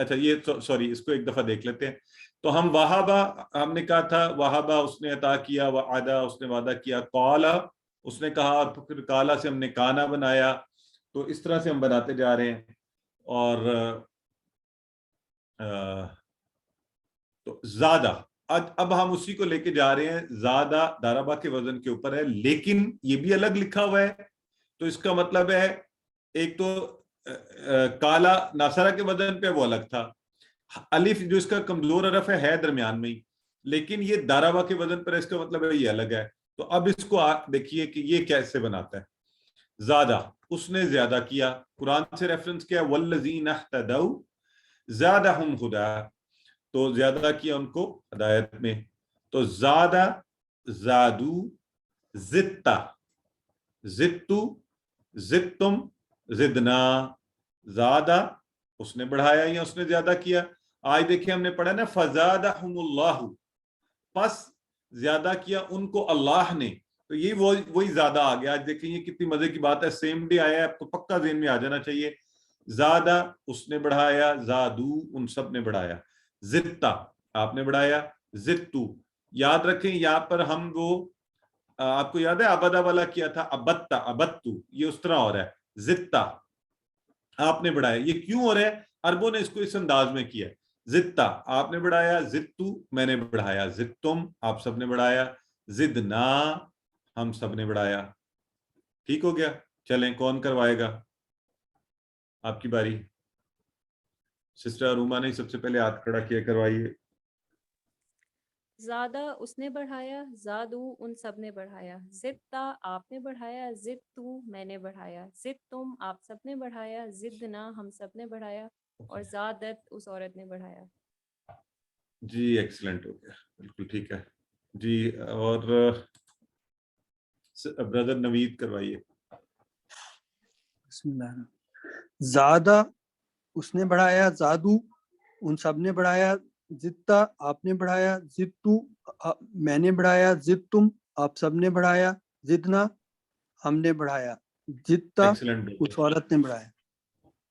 اچھا یہ سوری اس کو ایک دفعہ دیکھ لیتے ہیں. تو ہم وہابا ہم نے کہا تھا وہابا اس نے عطا کیا, وعدہ اس نے وعدہ کیا, قالا اس نے کہا, اور پھر کالا سے ہم نے کانا بنایا. تو اس طرح سے ہم بناتے جا رہے ہیں. اور تو زیادہ اب ہم اسی کو لے کے جا رہے ہیں. زیادہ داربا کے وزن کے اوپر ہے, لیکن یہ بھی الگ لکھا ہوا ہے. تو اس کا مطلب ہے ایک تو کالا ناصرہ کے وزن پہ وہ الگ تھا, الف جو اس کا کمزور حرف ہے درمیان میں ہی, لیکن یہ داربا کے وزن پر ہے, اس کا مطلب ہے یہ الگ ہے. تو اب اس کو دیکھیے کہ یہ کیسے بناتا ہے. زیادہ اس نے زیادہ کیا, قرآن سے ریفرنس کیا, والذین اہتدوا زادہم ہدی, تو زیادہ کیا ان کو ہدایت میں. تو زادہ, زادو, زدتا, زدتو, زدتم, زدنا. زادہ اس نے بڑھایا یا اس نے زیادہ کیا. آج دیکھیں ہم نے پڑھا نا فزادہم اللہ, پس زیادہ کیا ان کو اللہ نے. تو یہ وہی زیادہ آ گیا. آج دیکھیں یہ کتنی مزے کی بات ہے, سیم ڈے آیا ہے تو پکا ذہن میں آ جانا چاہیے. زادہ اس نے بڑھایا, زادو ان سب نے بڑھایا, زدتا آپ نے بڑھایا, زدتو. یاد رکھیں یہاں پر ہم وہ آپ کو یاد ہے ابدا والا کیا تھا, ابتا, ابتو, یہ اس طرح ہو رہا ہے. زدتا آپ نے بڑھایا. یہ کیوں ہو رہا ہے؟ عربوں نے اس کو اس انداز میں کیا. زدتا آپ نے بڑھایا, زدتو میں نے بڑھایا, زدتم آپ سب نے بڑھایا, زدنا ہم سب نے بڑھایا. ٹھیک ہو گیا. چلیں کون کروائے گا, آپ کی باری. سسٹر روما نے سب سے پہلے ہاتھ کھڑا کیا, کروائیے. زیادہ اس نے بڑھایا, زادو ان سب نے بڑھایا, زدتا آپ نے بڑھایا, زدتو میں نے بڑھایا, زدتم آپ سب نے بڑھایا, زدنا ہم سب نے بڑھایا, اور زادت اس عورت نے بڑھایا. جی ایکسلنٹ ہو گیا, بالکل ٹھیک ہے جی. اور برادر نوید کروائیے. بسم اللہ. زادہ اس نے بڑھایا, زادو ان سب نے بڑھایا, زدتا آپ نے بڑھایا, زدتو میں نے بڑھایا, زدتم آپ سب نے بڑھایا, زدنا ہم نے بڑھایا, زدتا اس عورت نے بڑھایا.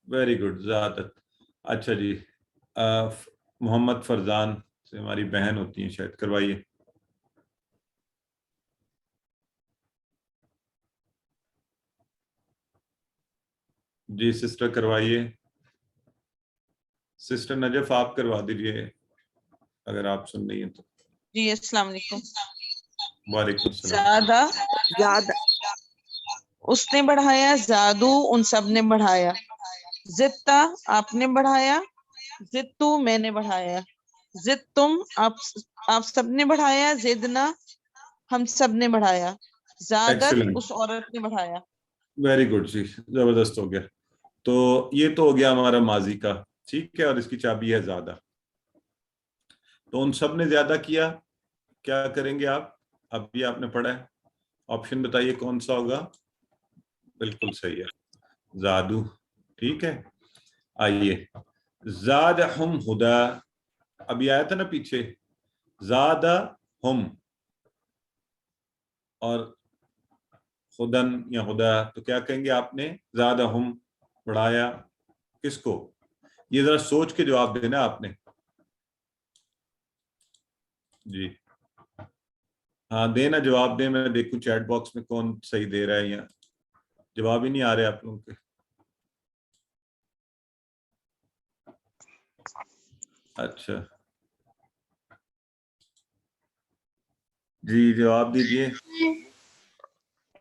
Very good. زیادت. اچھا جی, محمد فرزان سے ہماری بہن ہوتی ہیں شاید, کروائیے. جی سسٹر کروائیے. سسٹر نجف آپ کروا دیجئے اگر آپ سن رہی ہیں تو. جی السلام علیکم. وعلیکم السلام. زیادہ اس نے بڑھایا, زادو ان سب نے بڑھایا, زدتا آپ نے بڑھایا, زدتو میں نے بڑھایا, زدتم آپ سب نے بڑھایا, زدنا ہم سب نے بڑھایا, زادت اس عورت نے بڑھایا. ویری گڈ جی, زبردست ہو گیا. تو یہ تو ہو گیا ہمارا ماضی کا, ٹھیک ہے. اور اس کی چابی ہے زیادہ. تو ان سب نے زیادہ کیا, کیا کریں گے آپ؟ اب بھی آپ نے پڑھا ہے, آپشن بتائیے کون سا ہوگا. بالکل صحیح ہے, زادو. ٹھیک ہے. آئیے, زادہم ہدا, ابھی آیا تھا نا پیچھے, زادہم اور خدن یا خدا, تو کیا کہیں گے آپ نے؟ زادہم بڑھایا. کس کو؟ یہ ذرا سوچ کے جواب دینا آپ نے. جی ہاں دینا, جواب دیں. میں دیکھوں چیٹ باکس میں کون صحیح دے رہا ہے, یا جواب ہی نہیں آ رہے آپ لوگوں کے. اچھا جی جواب دیجئے.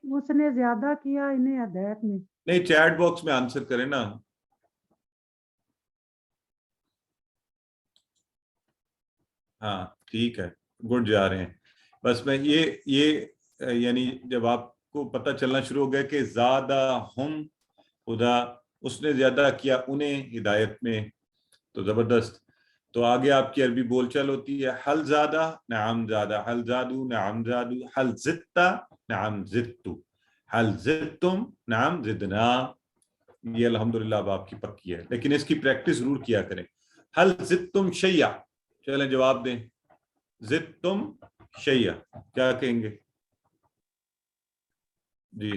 اس نے زیادہ کیا انہیں ہدایت میں. نہیں, چیٹ باکس میں آنسر کریں نا. ہاں ٹھیک ہے, گڈ جا رہے ہیں. بس میں یہ یعنی جب آپ کو پتہ چلنا شروع ہو گیا کہ زیادہ ہم خدا, اس نے زیادہ کیا انہیں ہدایت میں, تو زبردست. تو آگے آپ کی عربی بول چال ہوتی ہے, حل زیادہ نعم زیادہ, حل زادو نعم زادو, حل زدتا نعم زدتو, حل زدتم نعم زدنا. یہ الحمدللہ اب آپ کی پکی ہے, لیکن اس کی پریکٹس ضرور کیا کریں. حل زدتم شیئا, چلیں جواب دیں. زدتم شیئا کیا کہیں گے؟ جی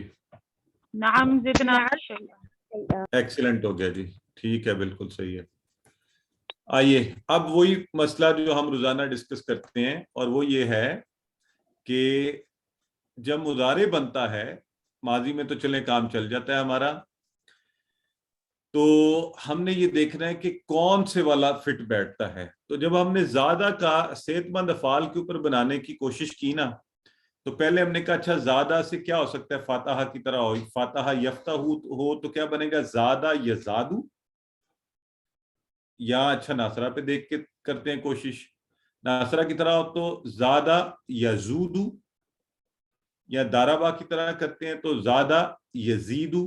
نعم زدنا شیئا. ایکسیلنٹ ہو گیا جی, ٹھیک ہے, بالکل صحیح ہے. آئیے اب وہی مسئلہ جو ہم روزانہ ڈسکس کرتے ہیں، اور وہ یہ ہے کہ جب مضارع بنتا ہے ماضی میں تو چلیں کام چل جاتا ہے ہمارا، تو ہم نے یہ دیکھنا ہے کہ کون سے والا فٹ بیٹھتا ہے. تو جب ہم نے زیادہ کا صحت مند افعال کے اوپر بنانے کی کوشش کی نا، تو پہلے ہم نے کہا اچھا زیادہ سے کیا ہو سکتا ہے، فاتحہ کی طرح ہو، فاتحہ یفتح ہو تو کیا بنے گا، زیادہ یزادو، یا اچھا ناصرہ پہ دیکھ کے کرتے ہیں کوشش، ناصرہ کی طرح ہو تو زیادہ یزودو، یا دارابا کی طرح کرتے ہیں تو زیادہ یزیدو.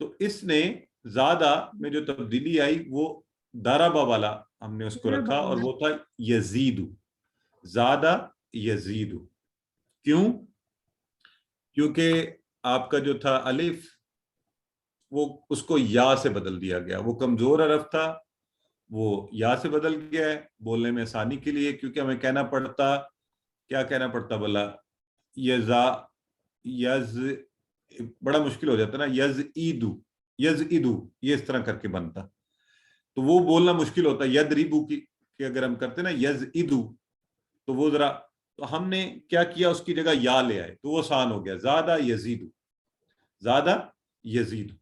تو اس نے زیادہ میں جو تبدیلی آئی وہ دارابا والا ہم نے اس کو رکھا، اور وہ تھا یزیدو، زیادہ یزیدو. کیوں؟ کیونکہ آپ کا جو تھا الف وہ اس کو یا سے بدل دیا گیا، وہ کمزور حرف تھا، وہ یا سے بدل گیا ہے بولنے میں آسانی کے لیے، کیونکہ ہمیں کہنا پڑتا، کیا کہنا پڑتا بلا، یزا، یز، بڑا مشکل ہو جاتا نا، یز ایدو، یز ایدو، یہ اس طرح کر کے بنتا، تو وہ بولنا مشکل ہوتا. ید ریبو کی کہ اگر ہم کرتے نا یز ایدو تو وہ ذرا، تو ہم نے کیا کیا، اس کی جگہ یا لے آئے تو وہ آسان ہو گیا، زیادہ یزیدو، زیادہ یزیدو.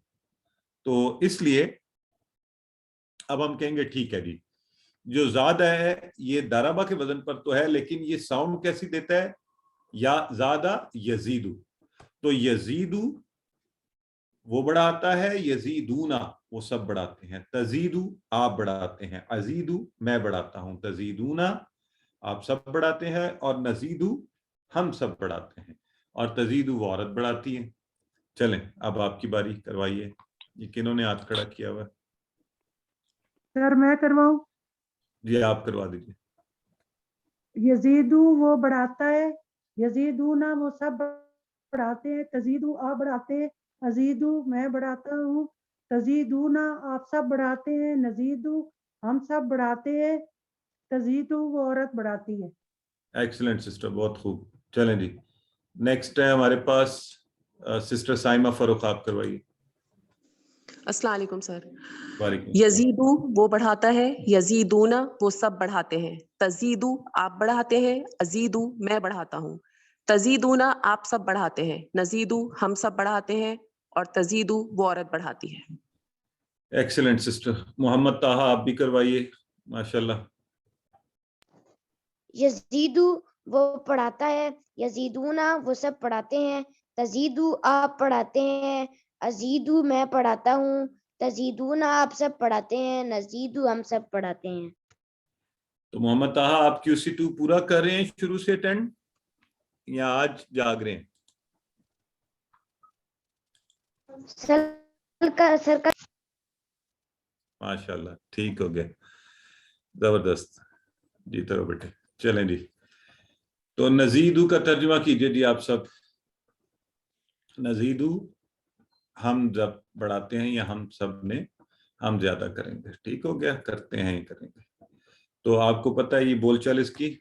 تو اس لیے اب ہم کہیں گے ٹھیک ہے جی، جو زیادہ ہے یہ دارابا کے وزن پر تو ہے، لیکن یہ ساؤنڈ کیسی دیتا ہے، یا زیادہ یزیدو. تو یزیدو وہ بڑھاتا ہے، یزیدونا وہ سب بڑھاتے ہیں، تزیدو آپ بڑھاتے ہیں، ازیدو میں بڑھاتا ہوں، تزیدونا آپ سب بڑھاتے ہیں، اور نزیدو ہم سب بڑھاتے ہیں، اور تزیدو وہ عورت بڑھاتی ہے. چلیں اب آپ کی باری، کروائیے. یہ کنہوں نے ہاتھ کھڑا کیا ہوا ہے؟ سر میں کرواؤں؟ جی آپ کروا دیجیے. یزیدو وہ بڑھاتا ہے، یزیدونا وہ سب بڑھاتے ہیں، تزیدو آپ بڑھاتے ہیں، ازیدو میں بڑھاتا ہوں، تزیدونا آپ سب بڑھاتے ہیں، نزیدو ہم سب بڑھاتے ہیں، تزیدو وہ عورت بڑھاتی ہے. ایکسلنٹ سسٹر، بہت خوب. چلیں جی نیکسٹ ہے ہمارے پاس سسٹر سائمہ فاروق، آپ کروائیے. السلام علیکم سر. وعلیکم السلام. یزیدو وہ بڑھاتا ہے، یزیدونا وہ سب بڑھاتے ہیں، تزیدو آپ بڑھاتے ہیں، ازیدو میں بڑھاتا ہوں، تزیدونا آپ سب بڑھاتے ہیں، نزیدو ہم سب بڑھاتے ہیں، اور تزیدو وہ عورت بڑھاتی ہے. Excellent sister. محمد طاہا آپ بھی کروائیے، ماشاءاللہ. یزیدو وہ پڑھاتا ہے، یزیدونا وہ سب پڑھاتے ہیں، تزیدو آپ پڑھاتے ہیں، ازیدو میں پڑھاتا ہوں، تزیدونا آپ سب پڑھاتے ہیں، نزیدو ہم سب پڑھاتے ہیں. تو محمد طاہا آپ QC2 پورا کر رہے ہیں شروع سے اٹینڈ، یا آج جاگ رہے ہیں؟ سر کا ماشاءاللہ ٹھیک ہو گیا، زبردست. جیتے رہو بیٹے. چلیں جی تو نزیدو کا ترجمہ کیجئے جی آپ سب. نزیدو ہم جب بڑھاتے ہیں، یا ہم سب نے ہم زیادہ کریں گے. ٹھیک ہو گیا، کرتے ہیں کریں گے. تو آپ کو پتہ ہے یہ بول چال اس کی،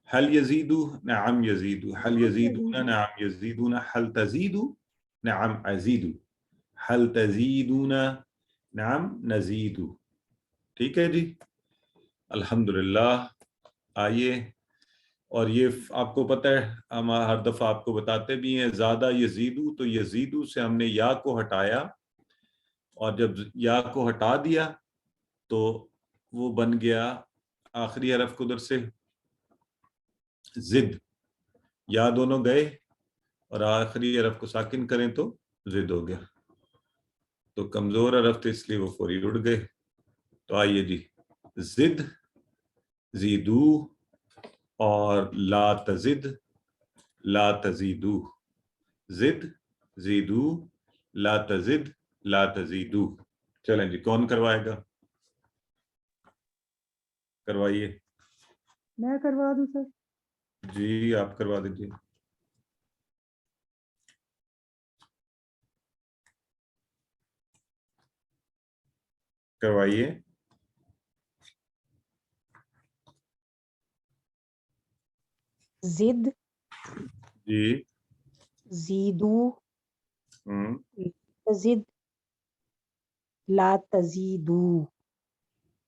حل یزیدو نعم یزیدو، حل یزیدون نعم یزیدون، حل تزیدو نعم ازیدو، حل تزیدون نعم نزیدو. ٹھیک ہے جی، الحمدللہ. آئیے، اور یہ آپ کو پتہ ہے ہم ہر دفعہ آپ کو بتاتے بھی ہیں، زیادہ یزیدو، تو یزیدو سے ہم نے یا کو ہٹایا، اور جب یا کو ہٹا دیا تو وہ بن گیا آخری حرف کو ادھر سے زد، یا دونوں گئے اور آخری حرف کو ساکن کریں تو زد ہو گیا. تو کمزور حرف تھے اس لیے وہ فوری اڑ گئے. تو آئیے جی، زد، زیدو، اور لا تزد، لا تزیدو. زد، زیدو، لا تزد، لا تزیدو. چلیں جی کون کروائے گا، کروائیے. میں کروا دوں سر؟ جی آپ کروا دیجیے. کروائیے. زد، جی. زیدو، تزد، لا تزیدو.